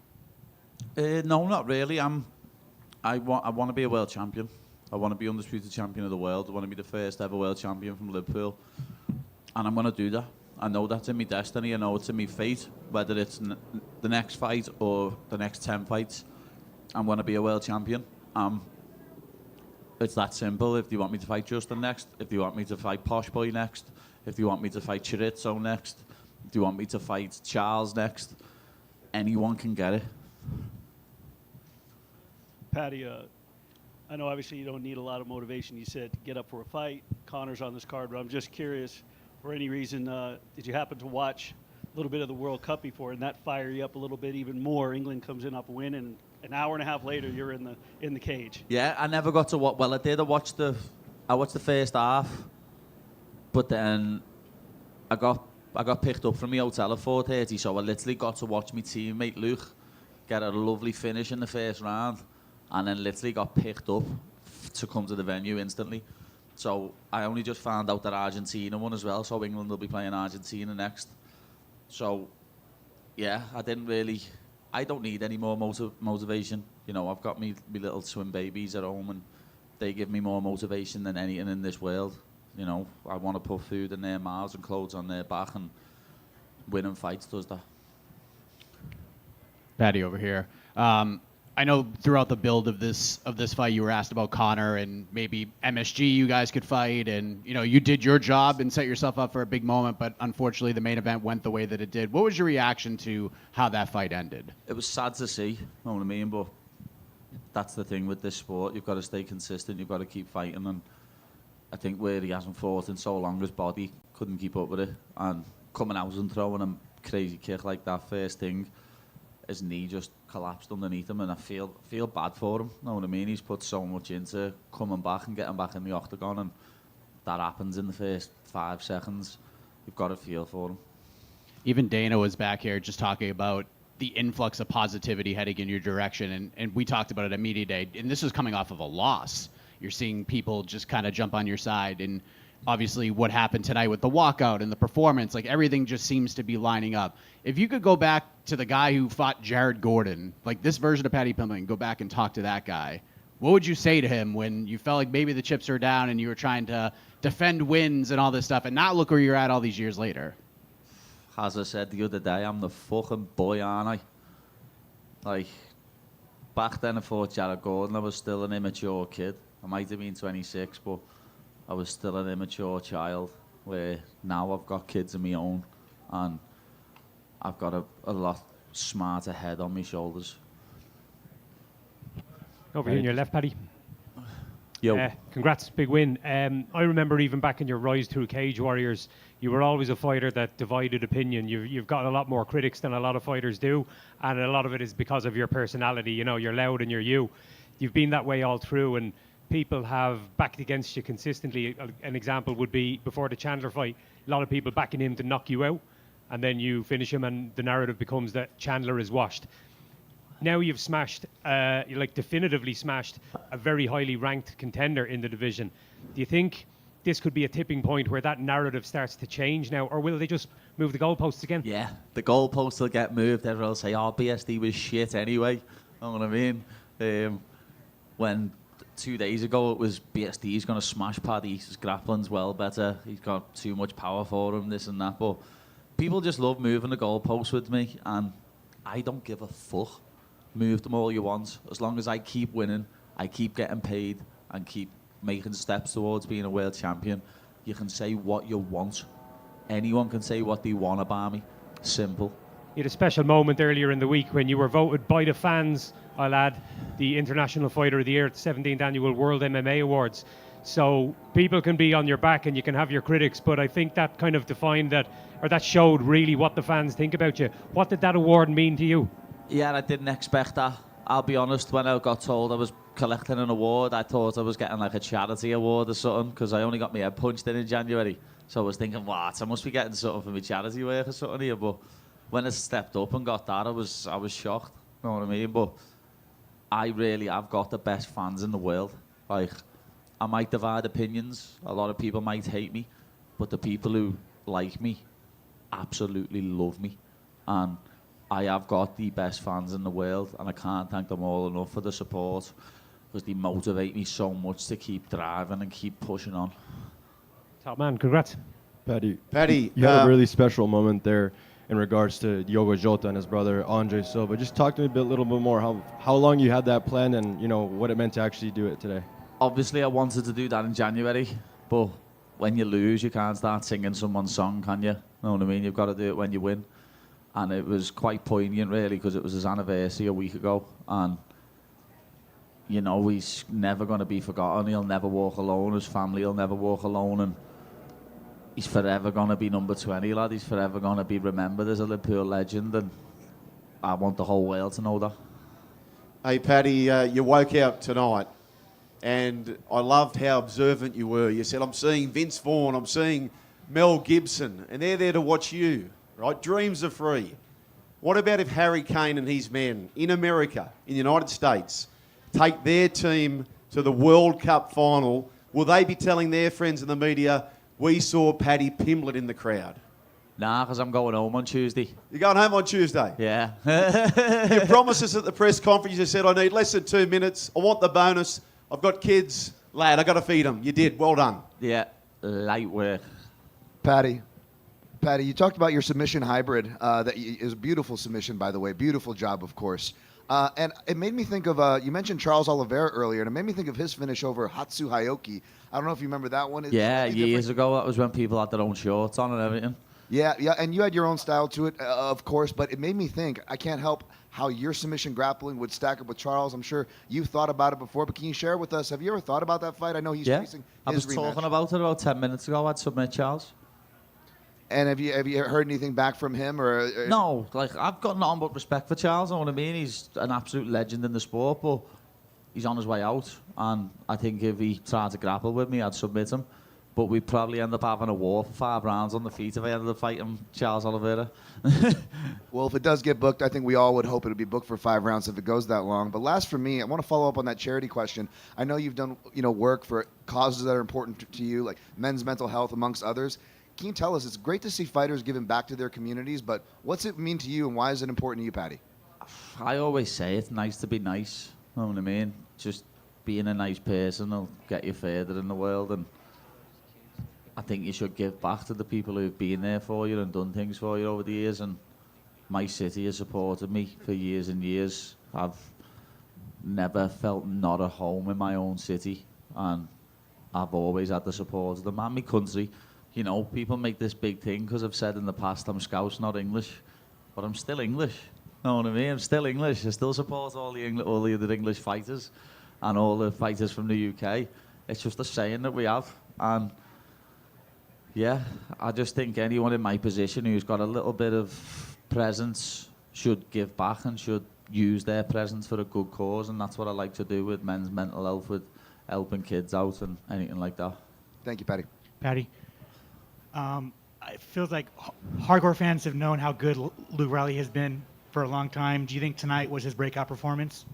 No, not really. I want to be a world champion. I want to be undisputed champion of the world. I want to be the first ever world champion from Liverpool. And I'm going to do that. I know that's in my destiny. I know it's in my fate. Whether it's the next fight or the next 10 fights, I'm going to be a world champion. It's that simple. If you want me to fight Justin next, if you want me to fight Posh Boy next, if you want me to fight Chorizo next, if you want me to fight Charles next, anyone can get it. Patty, I know obviously you don't need a lot of motivation. You said to get up for a fight. Connor's on this card, but I'm just curious, for any reason, did you happen to watch a little bit of the World Cup before, and that fire you up a little bit even more? England comes in off a win, and an hour and a half later, you're in the cage. Yeah, I never got to watch. Well, I did. I watched the first half, but then I got picked up from my hotel at 4:30, so I literally got to watch my teammate Luke get a lovely finish in the first round, and then literally got picked up to come to the venue instantly. So I only just found out that Argentina won as well, so England will be playing Argentina next. So yeah, I don't need any more motivation. You know, I've got me little twin babies at home, and they give me more motivation than anything in this world. You know, I want to put food in their mouths and clothes on their back, and winning fights does that. Patty over here. I know throughout the build of this fight, you were asked about Conor and maybe MSG you guys could fight, and you know you did your job and set yourself up for a big moment, but unfortunately the main event went the way that it did. What was your reaction to how that fight ended? It was sad to see, you know what I mean, but that's the thing with this sport. You've got to stay consistent. You've got to keep fighting, and I think where he hasn't fought in so long, his body couldn't keep up with it, and coming out and throwing a crazy kick like that first thing, his knee just collapsed underneath him, and I feel bad for him. You know what I mean? He's put so much into coming back and getting back in the octagon, and that happens in the first 5 seconds. You've got to feel for him. Even Dana was back here just talking about the influx of positivity heading in your direction, and we talked about it at Media Day, and this is coming off of a loss. You're seeing people just kind of jump on your side, and obviously what happened tonight with the walkout and the performance, like everything just seems to be lining up. If you could go back to the guy who fought Jared Gordon, like this version of Paddy Pimblett, go back and talk to that guy, what would you say to him when you felt like maybe the chips are down and you were trying to defend wins and all this stuff and not look where you're at all these years later? As I said the other day, I'm the fucking boy, aren't I? Like, back then I fought Jared Gordon, I was still an immature kid. I might have been 26, but I was still an immature child, where now I've got kids of my own and I've got a lot smarter head on my shoulders. Over here on your left, Paddy. Yo. Congrats, big win. I remember even back in your rise through Cage Warriors, you were always a fighter that divided opinion. You've got a lot more critics than a lot of fighters do, and a lot of it is because of your personality. You know, you're loud and you're you. You've been that way all through, and people have backed against you consistently. An example would be before the Chandler fight, a lot of people backing him to knock you out, and then you finish him and the narrative becomes that Chandler is washed. Now you've smashed, definitively smashed a very highly ranked contender in the division. Do you think this could be a tipping point where that narrative starts to change now, or will they just move the goalposts again? Yeah, the goalposts will get moved. Everyone will say, oh, BSD was shit anyway. You know what I mean? When 2 days ago it was BSD's going to smash Paddy, his grappling's well better, he's got too much power for him, this and that. But people just love moving the goalposts with me, and I don't give a fuck. Move them all you want. As long as I keep winning, I keep getting paid, and keep making steps towards being a world champion, you can say what you want. Anyone can say what they want about me. Simple. You had a special moment earlier in the week when you were voted by the fans, I'll add, the International Fighter of the Year at the 17th Annual World MMA Awards. So people can be on your back and you can have your critics, but I think that kind of defined that, or that showed really what the fans think about you. What did that award mean to you? Yeah, I didn't expect that. I'll be honest, when I got told I was collecting an award, I thought I was getting like a charity award or something, because I only got my head punched in January. So I was thinking, what, I must be getting something for my charity work or something here. But when I stepped up and got that, I was shocked. You know what I mean? But I really have got the best fans in the world. Like, I might divide opinions. A lot of people might hate me, but the people who like me absolutely love me. And I have got the best fans in the world, and I can't thank them all enough for the support, because they motivate me so much to keep driving and keep pushing on. Top man, congrats. Paddy, you had a really special moment there in regards to Diogo Jota and his brother Andre Silva. Just talk to me a little bit more how long you had that plan, and you know what it meant to actually do it today. Obviously, I wanted to do that in January, but when you lose, you can't start singing someone's song, can you? You know what I mean? You've got to do it when you win. And it was quite poignant, really, because it was his anniversary a week ago. And, you know, he's never going to be forgotten. He'll never walk alone. His family will never walk alone. And he's forever going to be number 20, lad. He's forever going to be remembered as a Liverpool legend. And I want the whole world to know that. Hey, Paddy, you woke out tonight, and I loved how observant you were. You said, I'm seeing Vince Vaughn, I'm seeing Mel Gibson, and they're there to watch you. Right, dreams are free. What about if Harry Kane and his men in America, in the United States, take their team to the World Cup final? Will they be telling their friends in the media, we saw Paddy Pimblett in the crowd? Nah, because I'm going home on Tuesday. You're going home on Tuesday? Yeah. You promised us at the press conference, you said, I need less than 2 minutes. I want the bonus. I've got kids. Lad, I've got to feed them. You did. Well done. Yeah, light work. Paddy, you talked about your submission hybrid. That is a beautiful submission, by the way. Beautiful job, of course. And it made me think of, you mentioned Charles Oliveira earlier, and it made me think of his finish over Hatsu Hayoki. I don't know if you remember that one. Yeah, years ago, that was when people had their own shorts on and everything. Yeah, and you had your own style to it, of course, but it made me think, I can't help how your submission grappling would stack up with Charles. I'm sure you've thought about it before, but can you share with us, have you ever thought about that fight? I know he's facing his I was rematch. talking about it about 10 minutes ago. I'd submit Charles. And have you heard anything back from him? or No, like, I've got nothing but respect for Charles, you know what I mean? He's an absolute legend in the sport, but he's on his way out. And I think if he tried to grapple with me, I'd submit him. but we'd probably end up having a war for 5 rounds on the feet if I ended up fighting Charles Oliveira. Well, if it does get booked, I think we all would hope it would be booked for 5 rounds if it goes that long. But last for me, I want to follow up on that charity question. I know you've done work for causes that are important to you, like men's mental health, amongst others. Can you tell us, it's great to see fighters giving back to their communities, but what's it mean to you and why is it important to you, Paddy? I always say it's nice to be nice. You know what I mean? Just being a nice person will get you further in the world, and I think you should give back to the people who've been there for you and done things for you over the years. And my city has supported me for years and years. I've never felt not at home in my own city, and I've always had the support of them and my country. You know, people make this big thing because I've said in the past I'm Scouse, not English, but I'm still English. You know what I mean? I'm still English. I still support all the other English fighters and all the fighters from the UK. It's just a saying that we have, and yeah, I just think anyone in my position who's got a little bit of presence should give back and should use their presence for a good cause, and that's what I like to do with men's mental health, with helping kids out and anything like that. Thank you, Paddy. Paddy, it feels like hardcore fans have known how good Luke Riley has been for a long time. Do you think tonight was his breakout performance?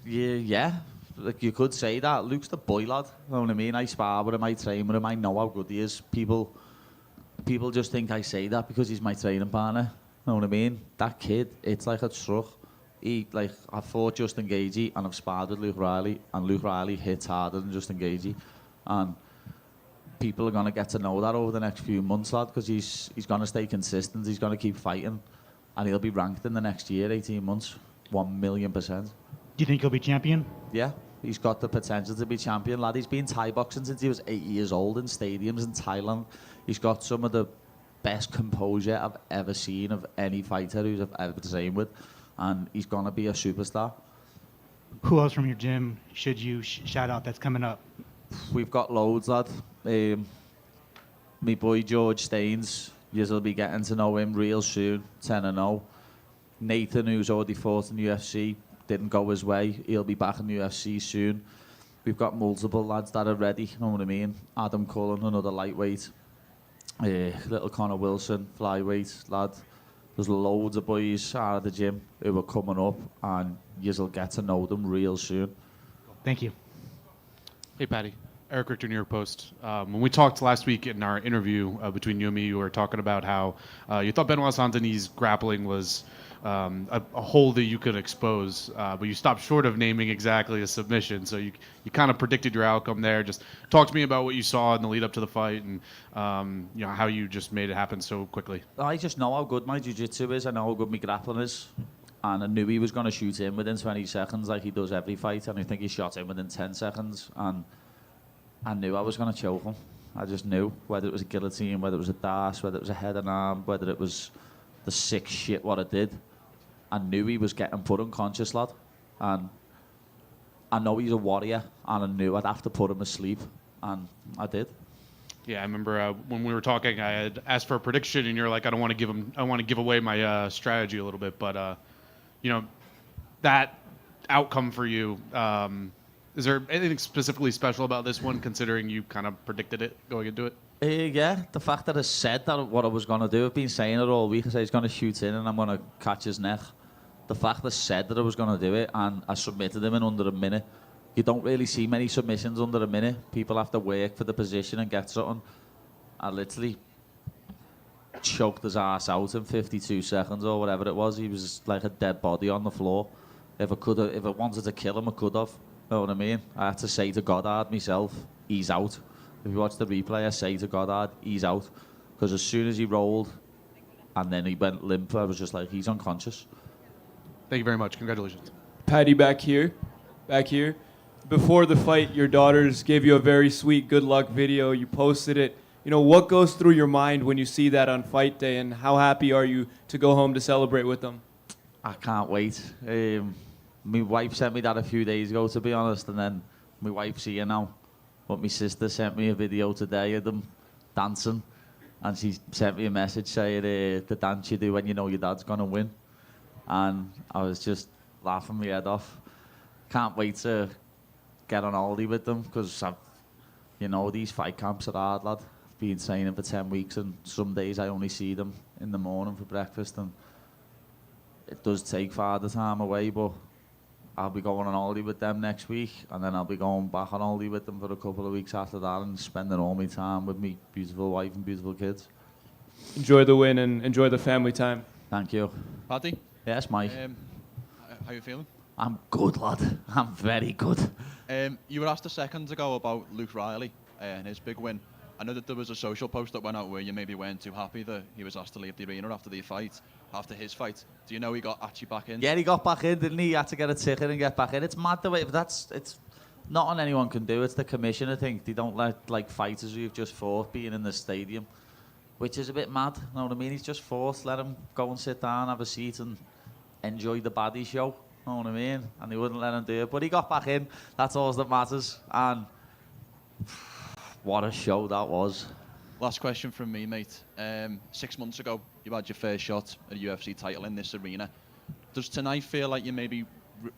Yeah. Like, you could say that. Luke's the boy lad. You know what I mean? I spar with him, I train with him, I know how good he is. People just think I say that because he's my training partner. You know what I mean? That kid, it's like a truck. I fought Justin Gaethje and I've sparred with Luke Riley, and Luke Riley hits harder than Justin Gaethje. And people are going to get to know that over the next few months, lad, because he's going to stay consistent, he's going to keep fighting, and he'll be ranked in the next year, 18 months, 1,000,000%. Do you think he'll be champion? Yeah, he's got the potential to be champion, lad. He's been Thai boxing since he was 8 years old in stadiums in Thailand. He's got some of the best composure I've ever seen of any fighter who's I've ever trained with, and he's going to be a superstar. Who else from your gym should you shout out that's coming up? We've got loads, lad. My boy George Staines, you'll be getting to know him real soon, 10-0. Nathan, who's already fought in the UFC, didn't go his way. He'll be back in the UFC soon. We've got multiple lads that are ready, you know what I mean? Adam Cullen, another lightweight. Little Connor Wilson, flyweight lad. There's loads of boys out of the gym who are coming up, and you'll get to know them real soon. Thank you. Hey, Paddy. Eric Richter, New York Post. When we talked last week in our interview between you and me, you were talking about how you thought Benoit Saint-Denis' grappling was a hole that you could expose, but you stopped short of naming exactly a submission. So you kind of predicted your outcome there. Just talk to me about what you saw in the lead up to the fight, and how you just made it happen so quickly. I just know how good my jiu-jitsu is. I know how good my grappling is. And I knew he was going to shoot in within 20 seconds like he does every fight. And I think he shot in within 10 seconds. And I knew I was going to choke him. I just knew, whether it was a guillotine, whether it was a dash, whether it was a head and arm, whether it was the sick shit what I did. I knew he was getting put unconscious, lad. And I know he's a warrior, and I knew I'd have to put him asleep. And I did. Yeah, I remember when we were talking, I had asked for a prediction, and you're like, I don't want to give away my strategy a little bit, but that outcome for you. Is there anything specifically special about this one, considering you kind of predicted it going into it? Yeah, the fact that I said that what I was going to do, I've been saying it all week. I said he's going to shoot in and I'm going to catch his neck. The fact that I said that I was going to do it, and I submitted him in under a minute. You don't really see many submissions under a minute. People have to work for the position and get something. I literally choked his ass out in 52 seconds or whatever it was. He was like a dead body on the floor. If I wanted to kill him, I could have. You know what I mean? I had to say to Goddard myself, he's out. If you watch the replay, I say to Goddard, he's out. Because as soon as he rolled and then he went limp, I was just like, he's unconscious. Thank you very much. Congratulations. Paddy, back here. Before the fight, your daughters gave you a very sweet good luck video. You posted it. What goes through your mind when you see that on fight day, and how happy are you to go home to celebrate with them? I can't wait. My wife sent me that a few days ago, to be honest, and then my wife's here now. But my sister sent me a video today of them dancing, and she sent me a message saying the dance you do when you know your dad's going to win. And I was just laughing my head off. Can't wait to get on holiday with them, because You know, these fight camps are hard, lad. I've been training for 10 weeks, and some days I only see them in the morning for breakfast, and it does take father time away, but I'll be going on holiday with them next week, and then I'll be going back on holiday with them for a couple of weeks after that, and spending all my time with me beautiful wife and beautiful kids. Enjoy the win and enjoy the family time. Thank you. Paddy? Yes, Mike. How you feeling? I'm good, lad. I'm very good. You were asked a second ago about Luke Riley and his big win. I know that there was a social post that went out where you maybe weren't too happy that he was asked to leave the arena after his fight. Do you know he got actually back in? Yeah, he got back in, didn't he? He had to get a ticket and get back in. It's mad the way, but it's nothing anyone can do. It's the commission, I think. They don't let like fighters who've just fought being in the stadium, which is a bit mad. You know what I mean? He's just forced. Let him go and sit down, have a seat, and enjoy the baddie show. You know what I mean? And he wouldn't let him do it. But he got back in. That's all that matters. And what a show that was. Last question from me, mate. 6 months ago, you had your first shot at a UFC title in this arena. Does tonight feel like you maybe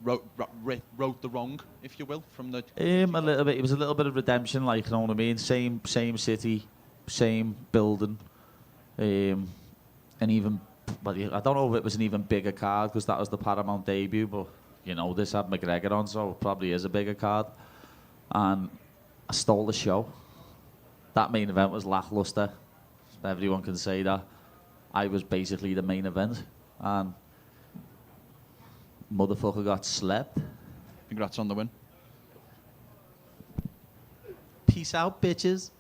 wrote the wrong, if you will, from the... A little bit. It was a little bit of redemption, like, you know what I mean? Same city, same building. And even... But I don't know if it was an even bigger card, because that was the Paramount debut, but, you know, this had McGregor on, so it probably is a bigger card. And I stole the show. That main event was lackluster. Everyone can say that. I was basically the main event, and motherfucker got slept. Congrats on the win. Peace out, bitches.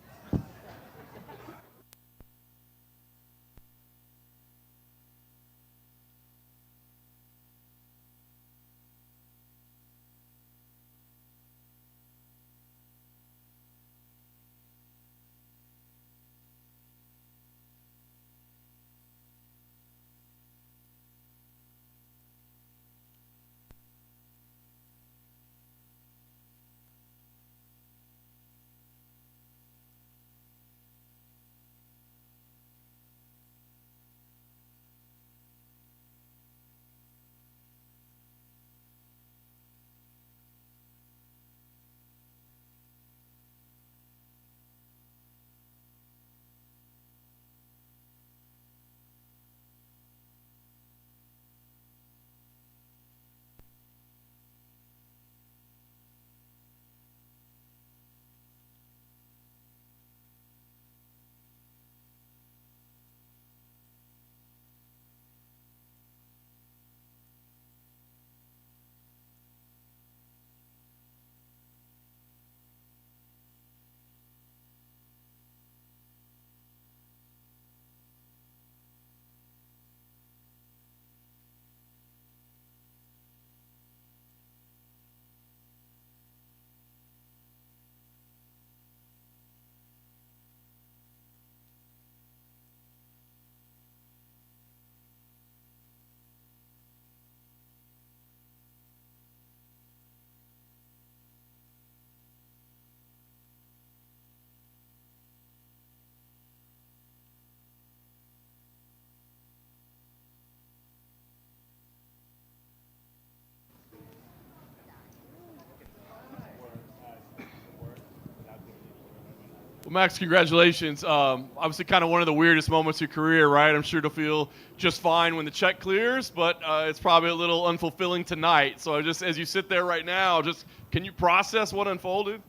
Well, Max, congratulations. Obviously, kind of one of the weirdest moments of your career, right? I'm sure it'll feel just fine when the check clears, but it's probably a little unfulfilling tonight. So just as you sit there right now, just can you process what unfolded?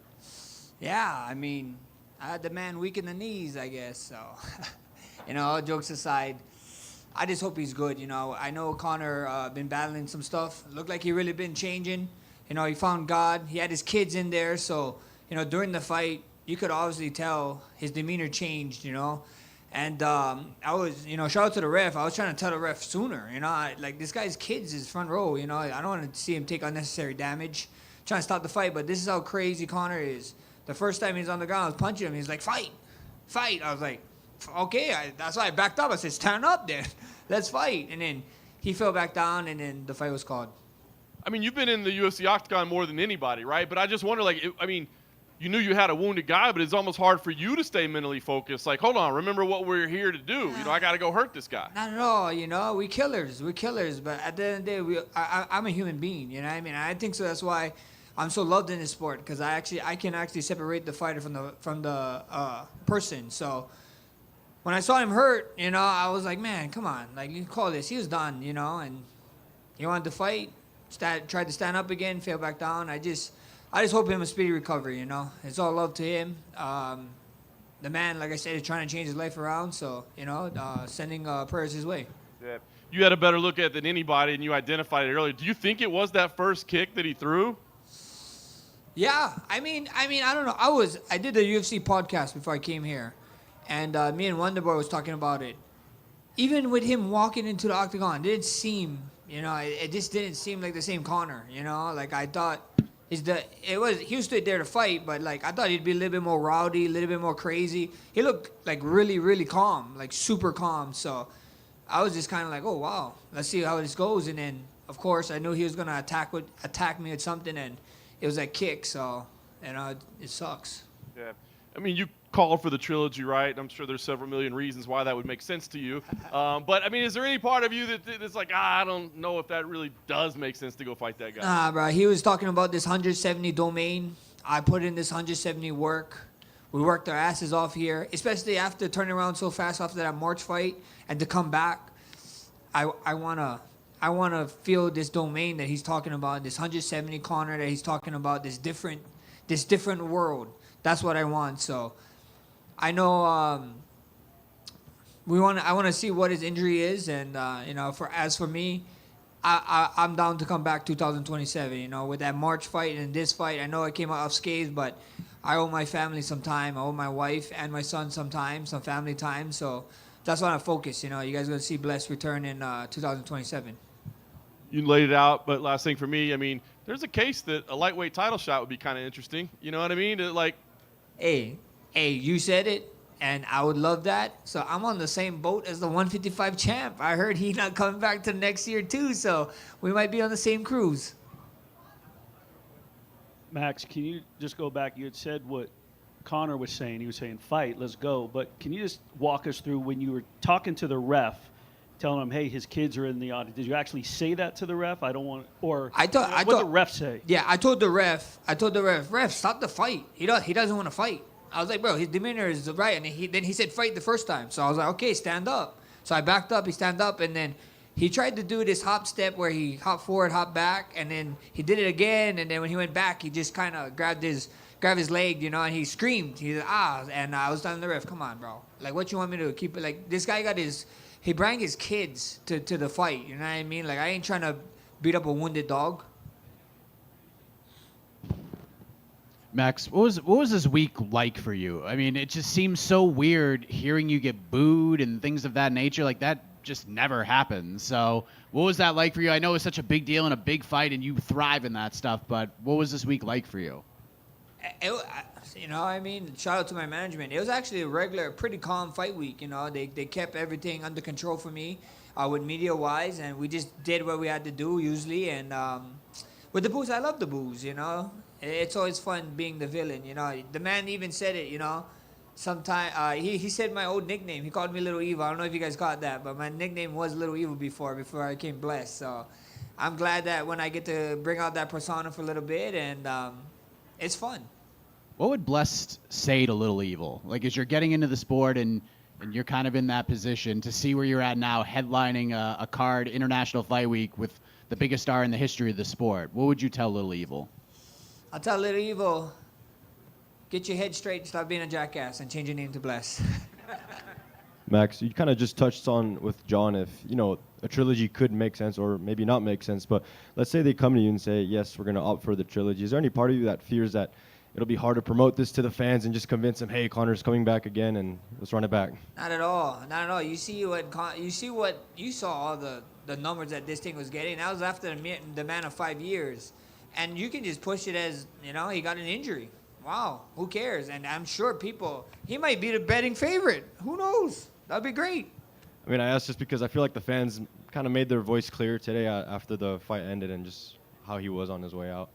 Yeah, I mean, I had the man weak in the knees, I guess. So, you know, all jokes aside, I just hope he's good. You know, I know Conor been battling some stuff. Looked like he really been changing. You know, he found God. He had his kids in there. So, you know, during the fight, you could obviously tell his demeanor changed, you know. And I was, you know, shout out to the ref. I was trying to tell the ref sooner, you know. Like, this guy's kids is front row, you know. I don't want to see him take unnecessary damage. Trying to stop the fight, but this is how crazy Conor is. The first time he was on the ground, I was punching him. He's like, fight, fight. I was like, okay. That's why I backed up. I said, stand up then. Let's fight. And then he fell back down, and then the fight was called. I mean, you've been in the UFC octagon more than anybody, right? But I just wonder, like, you knew you had a wounded guy, but it's almost hard for you to stay mentally focused. Like, hold on, remember what we're here to do. You know, I got to go hurt this guy. Not at all, you know. We're killers. But at the end of the day, I'm a human being, you know what I mean? I think so. That's why I'm so loved in this sport because I can actually separate the fighter from the person. So when I saw him hurt, you know, I was like, man, come on, like you call this. He was done, you know, and he wanted to fight. Tried to stand up again, fell back down. I just hope him a speedy recovery. You know, it's all love to him. The man, like I said, is trying to change his life around. So you know, sending prayers his way. Yeah. You had a better look at it than anybody, and you identified it earlier. Do you think it was that first kick that he threw? Yeah, I mean, I don't know. I did the UFC podcast before I came here, and me and Wonderboy was talking about it. Even with him walking into the octagon, it didn't seem, you know, it just didn't seem like the same Conor. You know, like I thought, he was stood there to fight, but like I thought he'd be a little bit more rowdy, a little bit more crazy. He looked like really, really calm, like super calm. So I was just kind of like, oh wow, let's see how this goes. And then of course I knew he was gonna attack me with something, and it was that kick, so, you know, it sucks. Yeah. I mean, you called for the trilogy, right? I'm sure there's several million reasons why that would make sense to you. But, I mean, is there any part of you that's like, I don't know if that really does make sense to go fight that guy? Nah, bro. He was talking about this 170 domain. I put in this 170 work. We worked our asses off here, especially after turning around so fast after that March fight. And to come back, I want to feel this domain that he's talking about, this 170 corner that he's talking about, this different world. That's what I want. So I know I want to see what his injury is, and you know, as for me, I'm down to come back 2027. You know, with that March fight and this fight, I know I came out unscathed, but I owe my family some time. I owe my wife and my son some time, some family time. So that's why I focus. You know, you guys are gonna see Bless return in 2027. You laid it out, but last thing for me, I mean, there's a case that a lightweight title shot would be kind of interesting. You know what I mean? Hey, you said it, and I would love that. So I'm on the same boat as the 155 champ. I heard he's not coming back to next year too, so we might be on the same cruise. Max, can you just go back? You had said what Conor was saying. He was saying, fight, let's go. But can you just walk us through when you were talking to the ref, telling him, hey, his kids are in the audience. Did you actually say that to the ref? I don't want, or what did the ref say? Yeah, I told the ref, ref, stop the fight. He doesn't want to fight. I was like, bro, his demeanor is right. And then he said fight the first time. So I was like, okay, stand up. So I backed up, he stand up, and then he tried to do this hop step where he hop forward, hop back, and then he did it again, and then when he went back, he just kind of grabbed his leg, you know, and he screamed. He said, and I was telling the ref, come on, bro. Like, what you want me to do? Keep it, like, this guy he brought his kids to the fight, you know what I mean? Like, I ain't trying to beat up a wounded dog. Max, what was this week like for you? I mean, it just seems so weird hearing you get booed and things of that nature. Like, that just never happens. So what was that like for you? I know it's such a big deal and a big fight, and you thrive in that stuff, but what was this week like for you? You know, I mean, shout out to my management. It was actually a regular, pretty calm fight week. You know, they kept everything under control for me with media-wise, and we just did what we had to do usually. And with the booze, I love the booze, you know. It's always fun being the villain, you know. The man even said it, you know. Sometime he said my old nickname. He called me Little Evil. I don't know if you guys caught that, but my nickname was Little Evil before I came Blessed. So I'm glad that when I get to bring out that persona for a little bit, and it's fun. What would Blessed say to Little Evil? Like, as you're getting into the sport and you're kind of in that position to see where you're at now, headlining a card International Fight Week with the biggest star in the history of the sport, what would you tell Little Evil? I'll tell Little Evil, get your head straight and stop being a jackass and change your name to Bless. Max, you kind of just touched on with John if, you know, a trilogy could make sense or maybe not make sense, but let's say they come to you and say, yes, we're going to opt for the trilogy. Is there any part of you that fears that it'll be hard to promote this to the fans and just convince them, hey, Conor's coming back again and let's run it back? Not at all. Not at all. You saw all the numbers that this thing was getting. That was after the man of 5 years. And you can just push it as, you know, he got an injury. Wow, who cares? And I'm sure he might be the betting favorite. Who knows? That'd be great. I mean, I asked just because I feel like the fans kind of made their voice clear today after the fight ended and just how he was on his way out.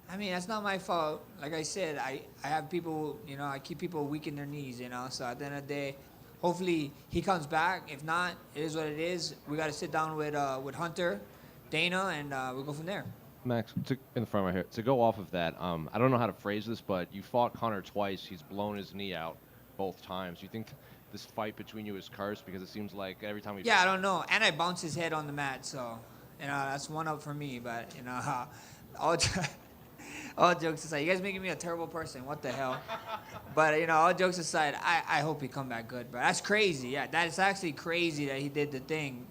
I mean, that's not my fault. Like I said, I have people, you know, I keep people weak in their knees, you know. So at the end of the day, hopefully he comes back. If not, it is what it is. We got to sit down with Hunter, Dana, and we'll go from there. Max, in the front right here, to go off of that, I don't know how to phrase this, but you fought Conor twice. He's blown his knee out both times. Do you think this fight between you is cursed? Because it seems like every time we Yeah, I don't know. And I bounced his head on the mat, so, that's one up for me. But, all, all jokes aside, you guys making me a terrible person. What the hell? But, all jokes aside, I hope he come back good, bro. That's crazy. Yeah, that's actually crazy that he did the thing.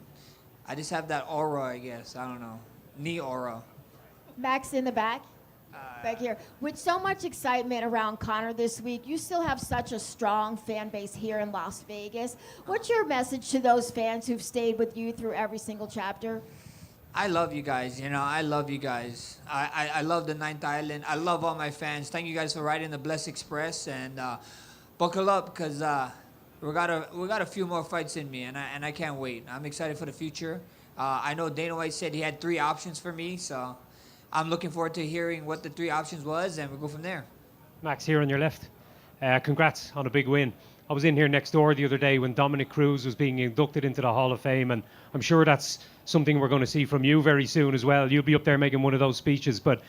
I just have that aura, I guess. I don't know. Knee aura. Max in the back here. With so much excitement around Conor this week, you still have such a strong fan base here in Las Vegas. What's your message to those fans who've stayed with you through every single chapter? I love you guys. I love you guys. I love the Ninth Island. I love all my fans. Thank you guys for riding the Bless Express, and buckle up because we got a few more fights in me, and I can't wait. I'm excited for the future. I know Dana White said he had 3 options for me, so I'm looking forward to hearing what the 3 options was, and we'll go from there. Max, here on your left. Congrats on a big win. I was in here next door the other day when Dominic Cruz was being inducted into the Hall of Fame, and I'm sure that's something we're going to see from you very soon as well. You'll be up there making one of those speeches, but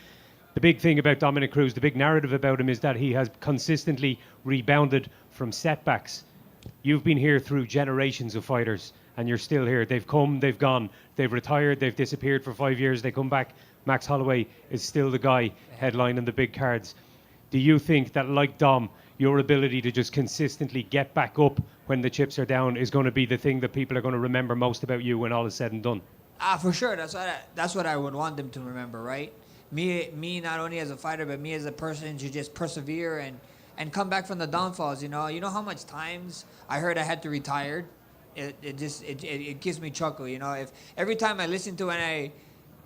the big thing about Dominic Cruz, the big narrative about him is that he has consistently rebounded from setbacks. You've been here through generations of fighters, and you're still here. They've come, they've gone, they've retired, they've disappeared for 5 years, they come back. Max Holloway is still the guy headlining the big cards. Do you think that, like Dom, your ability to just consistently get back up when the chips are down is going to be the thing that people are going to remember most about you when all is said and done? For sure. That's what I would want them to remember, right? Me not only as a fighter, but me as a person to just persevere and come back from the downfalls. You know how much times I heard I had to retire. It gives me chuckle. If every time I listen to when I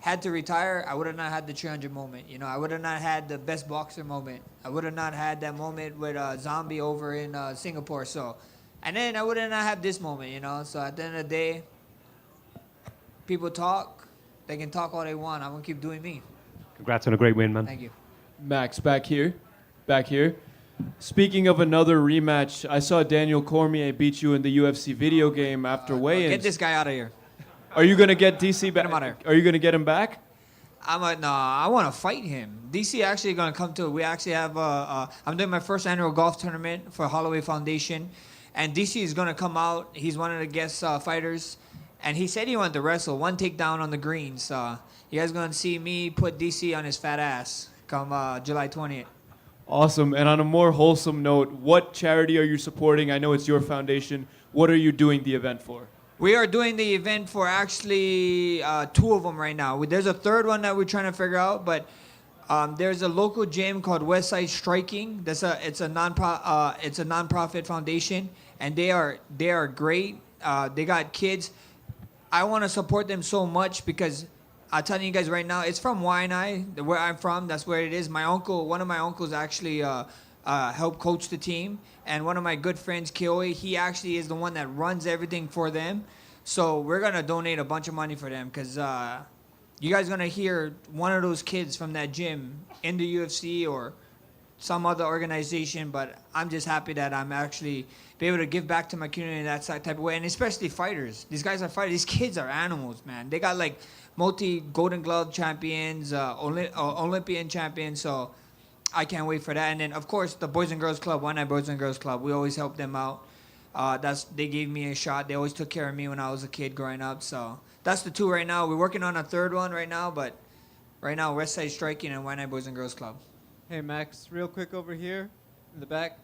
had to retire, I would have not had the 300 moment. I would have not had the best boxer moment. I would have not had that moment with Zombie over in Singapore. So, and then I would have not had this moment. So at the end of the day, people talk. They can talk all they want. I'm gonna keep doing me. Congrats on a great win, man. Thank you. Max, back here. Speaking of another rematch, I saw Daniel Cormier beat you in the UFC video game after weigh-ins. Get this guy out of here. Are you gonna get DC back? Get him out of here. Are you gonna get him back? I want to fight him. DC actually gonna come to. We actually have. I'm doing my first annual golf tournament for Holloway Foundation, and DC is gonna come out. He's one of the guest fighters, and he said he wanted to wrestle 1 takedown on the greens. You guys gonna see me put DC on his fat ass come July 20th. Awesome. And on a more wholesome note, what charity are you supporting? I know it's your foundation. What are you doing the event for? We are doing the event for actually 2 of them right now. There's a third one that we're trying to figure out, but there's a local gym called Westside Striking. It's a nonprofit foundation, and they are great. They got kids. I want to support them so much because I'm telling you guys right now, it's from Waianae, where I'm from. That's where it is. One of my uncles actually helped coach the team. And one of my good friends, Kioi, he actually is the one that runs everything for them. So we're going to donate a bunch of money for them because you guys are going to hear one of those kids from that gym in the UFC or some other organization. But I'm just happy that I'm actually be able to give back to my community in that type of way. And especially fighters. These guys are fighters. These kids are animals, man. They got like multi-Golden Glove champions, Olympian champions. So I can't wait for that. And then, of course, the Boys and Girls Club, One Night Boys and Girls Club, we always help them out. They gave me a shot. They always took care of me when I was a kid growing up. So that's the 2 right now. We're working on a third one right now, but right now, Westside Striking and One Night Boys and Girls Club. Hey, Max, real quick over here in the back.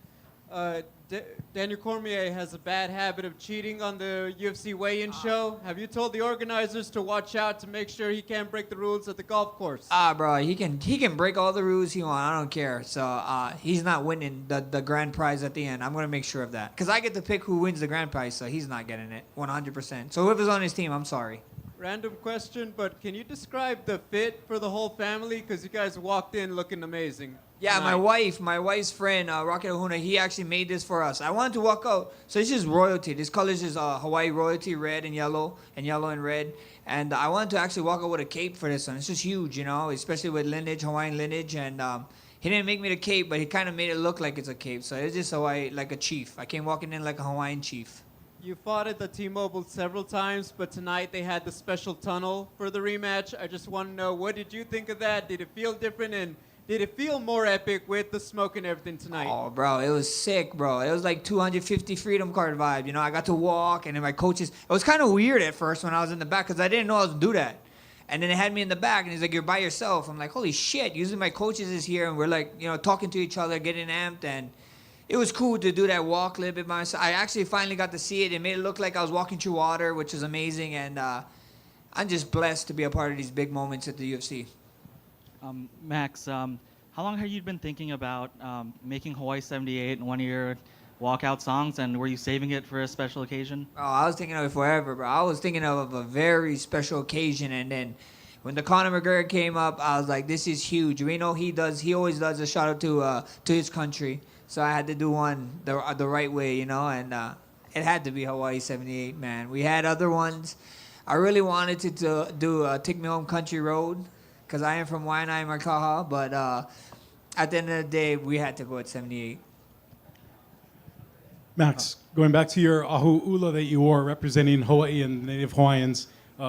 Daniel Cormier has a bad habit of cheating on the UFC weigh-in show. Have you told the organizers to watch out to make sure he can't break the rules at the golf course? Bro, he can break all the rules he wants. I don't care. So he's not winning the grand prize at the end. I'm gonna make sure of that because I get to pick who wins the grand prize. So he's not getting it 100%. So whoever's on his team, I'm sorry. Random question, but can you describe the fit for the whole family? Because you guys walked in looking amazing. Yeah, my wife's friend, Rocket Ohuna, he actually made this for us. I wanted to walk out. So this is royalty. This color is Hawaii royalty, red and yellow and red. And I wanted to actually walk out with a cape for this one. It's just huge, especially with lineage, Hawaiian lineage. And he didn't make me the cape, but he kind of made it look like it's a cape. So it's just Hawaii, like a chief. I came walking in like a Hawaiian chief. You fought at the T-Mobile several times, but tonight they had the special tunnel for the rematch. I just want to know, what did you think of that? Did it feel different, and did it feel more epic with the smoke and everything tonight? Oh, bro, it was sick, bro. It was like 250 Freedom Card vibe. You know, I got to walk, and then my coaches. It was kind of weird at first when I was in the back because I didn't know I was to do that. And then they had me in the back, and he's like, "You're by yourself." I'm like, "Holy shit!" Usually my coaches is here, and we're like, you know, talking to each other, getting amped, and it was cool to do that walk a little bit by myself. I actually finally got to see it. It made it look like I was walking through water, which is amazing, and I'm just blessed to be a part of these big moments at the UFC. Max, how long have you been thinking about making Hawaii 78 one of your walkout songs, and were you saving it for a special occasion? Oh, I was thinking of it forever, bro. I was thinking of a very special occasion, and then when the Conor McGregor came up, I was like, this is huge. We know he always does a shout out to his country, so I had to do one the right way, you know, and it had to be Hawaii 78, man. We had other ones. I really wanted to do Take Me Home Country Road, because I am from Waianae, Markaha, but at the end of the day, we had to go at 78. Max, going back to your ahu ula that you wore representing Hawaii and Native Hawaiians,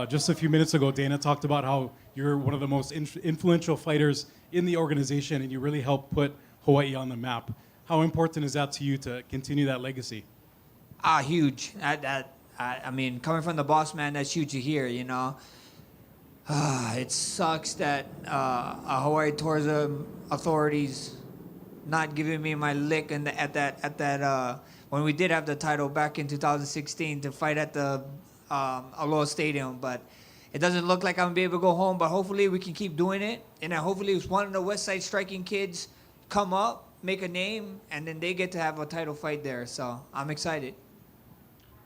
just a few minutes ago, Dana talked about how you're one of the most influential fighters in the organization and you really helped put Hawaii on the map. How important is that to you to continue that legacy? Huge. I mean, coming from the boss man, that's huge to hear, you know. It sucks that Hawaii tourism authorities not giving me my lick at that when we did have the title back in 2016 to fight at the Aloha Stadium, but it doesn't look like I'm gonna be able to go home. But hopefully we can keep doing it, and then hopefully if one of the West Side Striking kids come up, make a name, and then they get to have a title fight there. So I'm excited.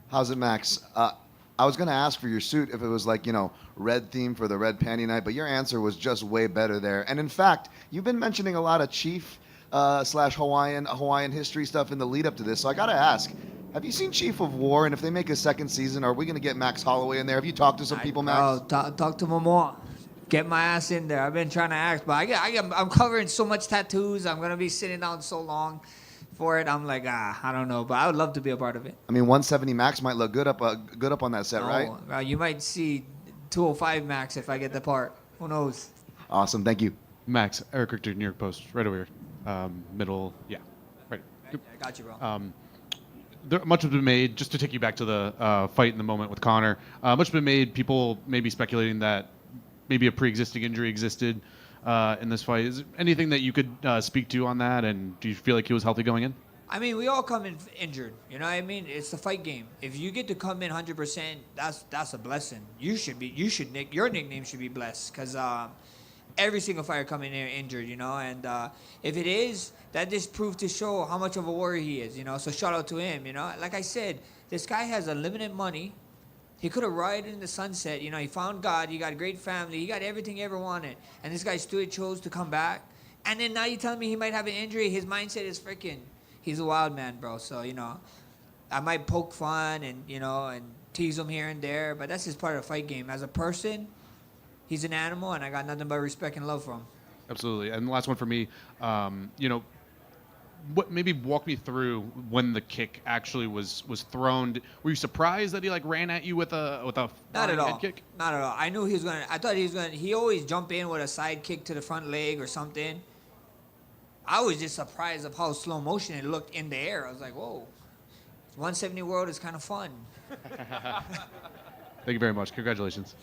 How's it, Max? I was going to ask for your suit if it was like, you know, red theme for the red panty night, but your answer was just way better there. And in fact, you've been mentioning a lot of Chief slash Hawaiian history stuff in the lead up to this. So I got to ask, have you seen Chief of War? And if they make a second season, are we going to get Max Holloway in there? Have you talked to some people, Max? Oh, talk to Momoa. Get my ass in there. I've been trying to ask, but I'm covering so much tattoos. I'm going to be sitting down so long for it. I'm like, I don't know, but I would love to be a part of it. I mean, 170 Max might look good up on that set, right? You might see 205 Max if I get the part. Who knows? Awesome. Thank you. Max, Eric Richter, New York Post, right over here. Middle, yeah. Right. I got you, bro. Much has been made, just to take you back to the fight in the moment with Conor, much has been made, people maybe speculating that maybe a pre-existing injury existed in this fight. Is there anything that you could speak to on that, and do you feel like he was healthy going in? I mean, we all come in injured. You know what I mean? It's the fight game. If you get to come in 100%, that's a blessing. Your nickname should be blessed, because every single fighter coming in injured, you know. And if it is, that just proved to show how much of a warrior he is, you know. So shout out to him, you know. Like I said, this guy has unlimited money. He could have ridden in the sunset, you know. He found God. He got a great family. He got everything he ever wanted. And this guy still chose to come back. And then now you telling me he might have an injury. His mindset is freaking. He's a wild man, bro. So, you know, I might poke fun and, you know, and tease him here and there, but that's just part of the fight game. As a person, he's an animal, and I got nothing but respect and love for him. Absolutely. And the last one for me, you know, maybe walk me through when the kick actually was thrown. Were you surprised that he like ran at you with a Not at all. head kick? Not at all. I knew he was gonna. I thought he was gonna. He always jump in with a side kick to the front leg or something. I was just surprised of how slow motion it looked in the air. I was like, whoa, 170 world is kind of fun. Thank you very much. Congratulations.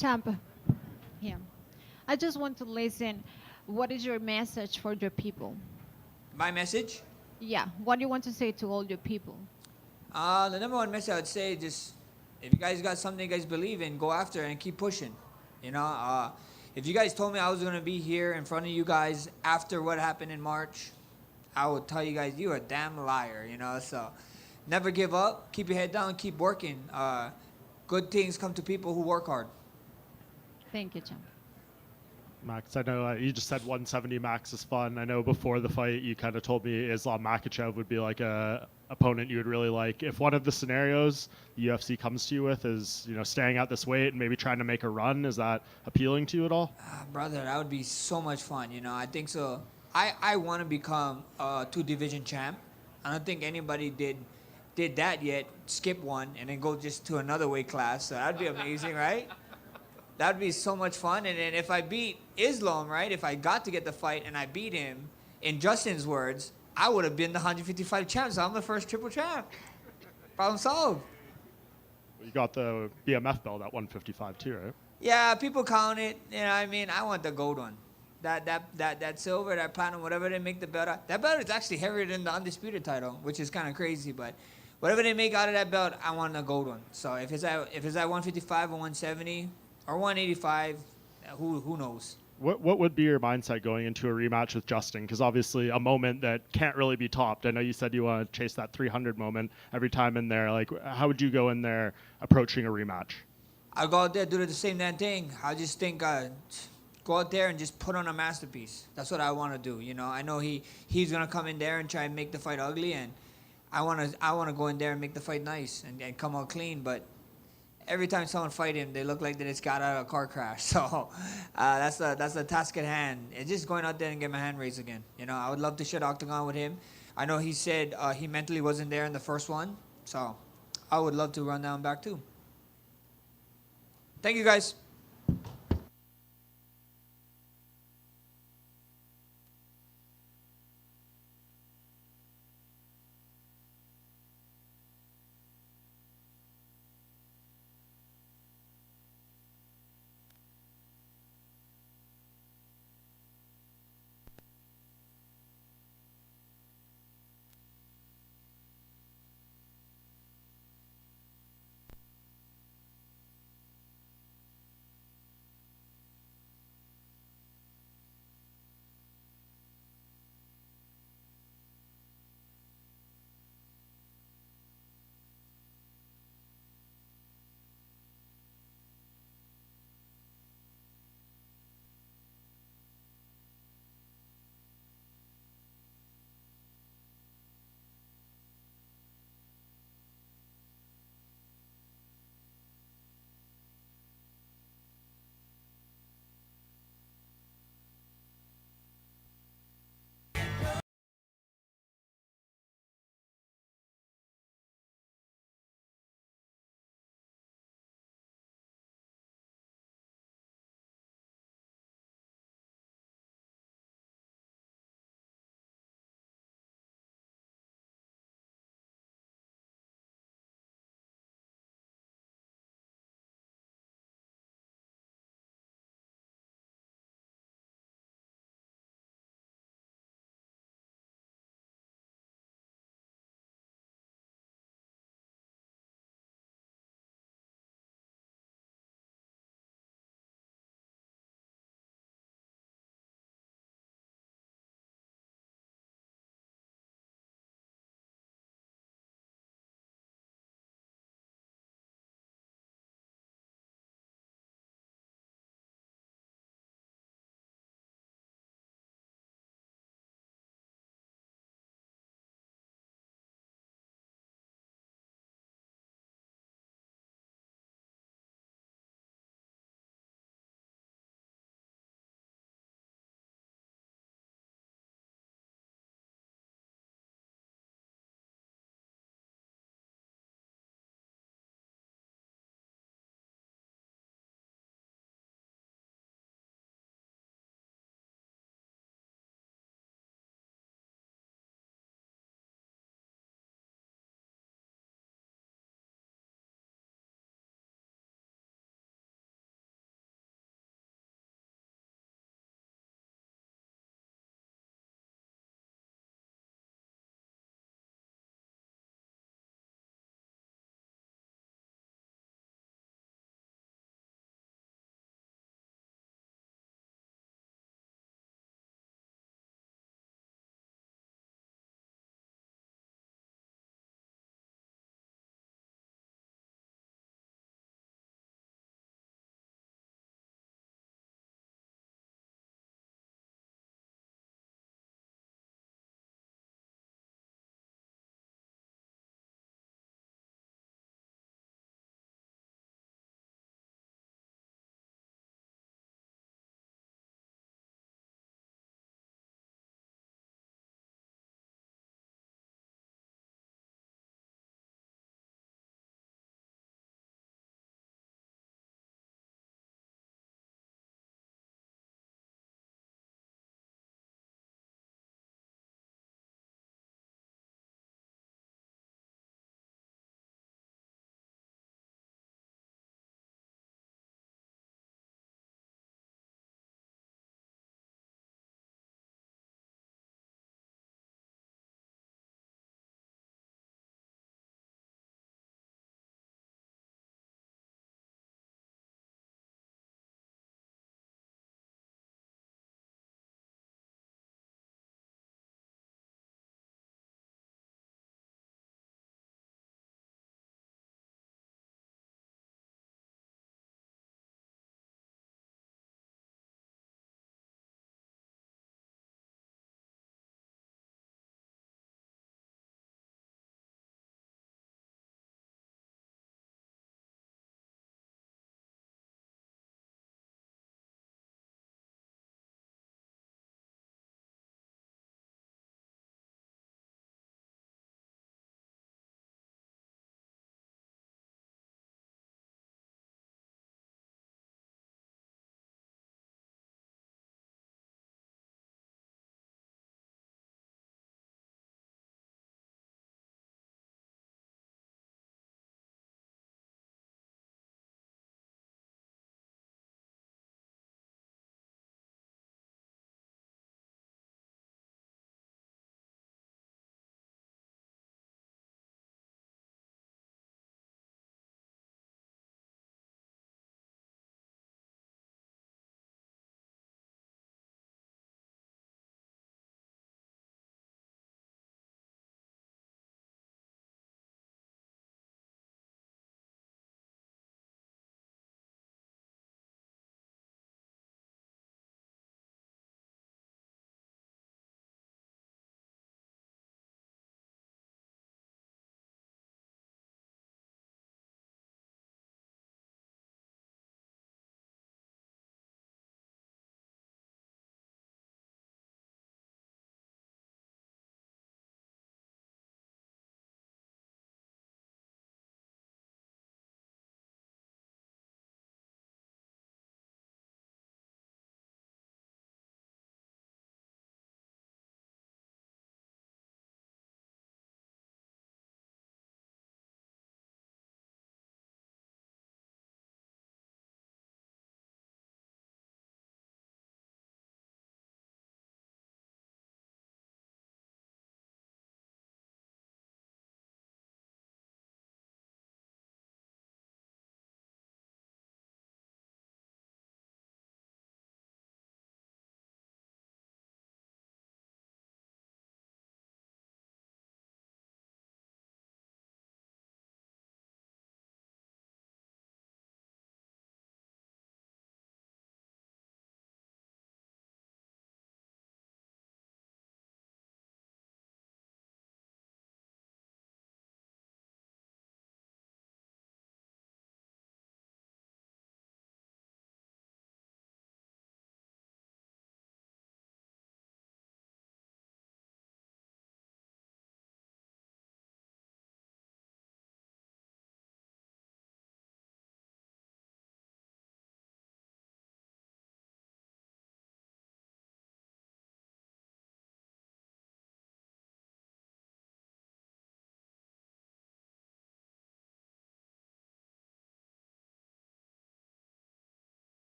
Champa, yeah. I just want to listen. What is your message for your people? My message? Yeah. What do you want to say to all your people? The number one message I would say, just if you guys got something you guys believe in, go after it and keep pushing. You know, if you guys told me I was gonna be here in front of you guys after what happened in March, I would tell you guys you are a damn liar. You know, so never give up. Keep your head down. Keep working. Good things come to people who work hard. Thank you, Champ. Max, I know you just said 170 Max is fun. I know before the fight you kind of told me Islam Makhachev would be like a opponent you would really like. If one of the scenarios the UFC comes to you with is, you know, staying at this weight and maybe trying to make a run, is that appealing to you at all? Brother, that would be so much fun. You know, I think so. I want to become a 2-division champ. I don't think anybody did did that yet, skip one, and then go just to another weight class. So that'd be amazing, right? That'd be so much fun. And then if I beat Islam, right, if I got to get the fight and I beat him, in Justin's words, I would have been the 155 champ. So I'm the first triple champ. Problem solved. You got the BMF belt at 155 too, right? Yeah, people count it. You know what I mean? I want the gold one. That silver, that platinum, whatever they make the belt out. That belt is actually heavier than the undisputed title, which is kind of crazy. But whatever they make out of that belt, I want the gold one. So if it's at 155 or 170 or 185, who knows? What would be your mindset going into a rematch with Justin? Because obviously a moment that can't really be topped. I know you said you want to chase that 300 moment every time in there. Like, how would you go in there approaching a rematch? I'll go out there, do the same damn thing. I just think go out there and just put on a masterpiece. That's what I want to do. You know, I know he's gonna come in there and try and make the fight ugly, and I wanna go in there and make the fight nice and come out clean. But every time someone fight him, they look like they just got out of a car crash. So that's the task at hand. It's just going out there and get my hand raised again. You know, I would love to share octagon with him. I know he said he mentally wasn't there in the first one, so I would love to run down back too. Thank you, guys.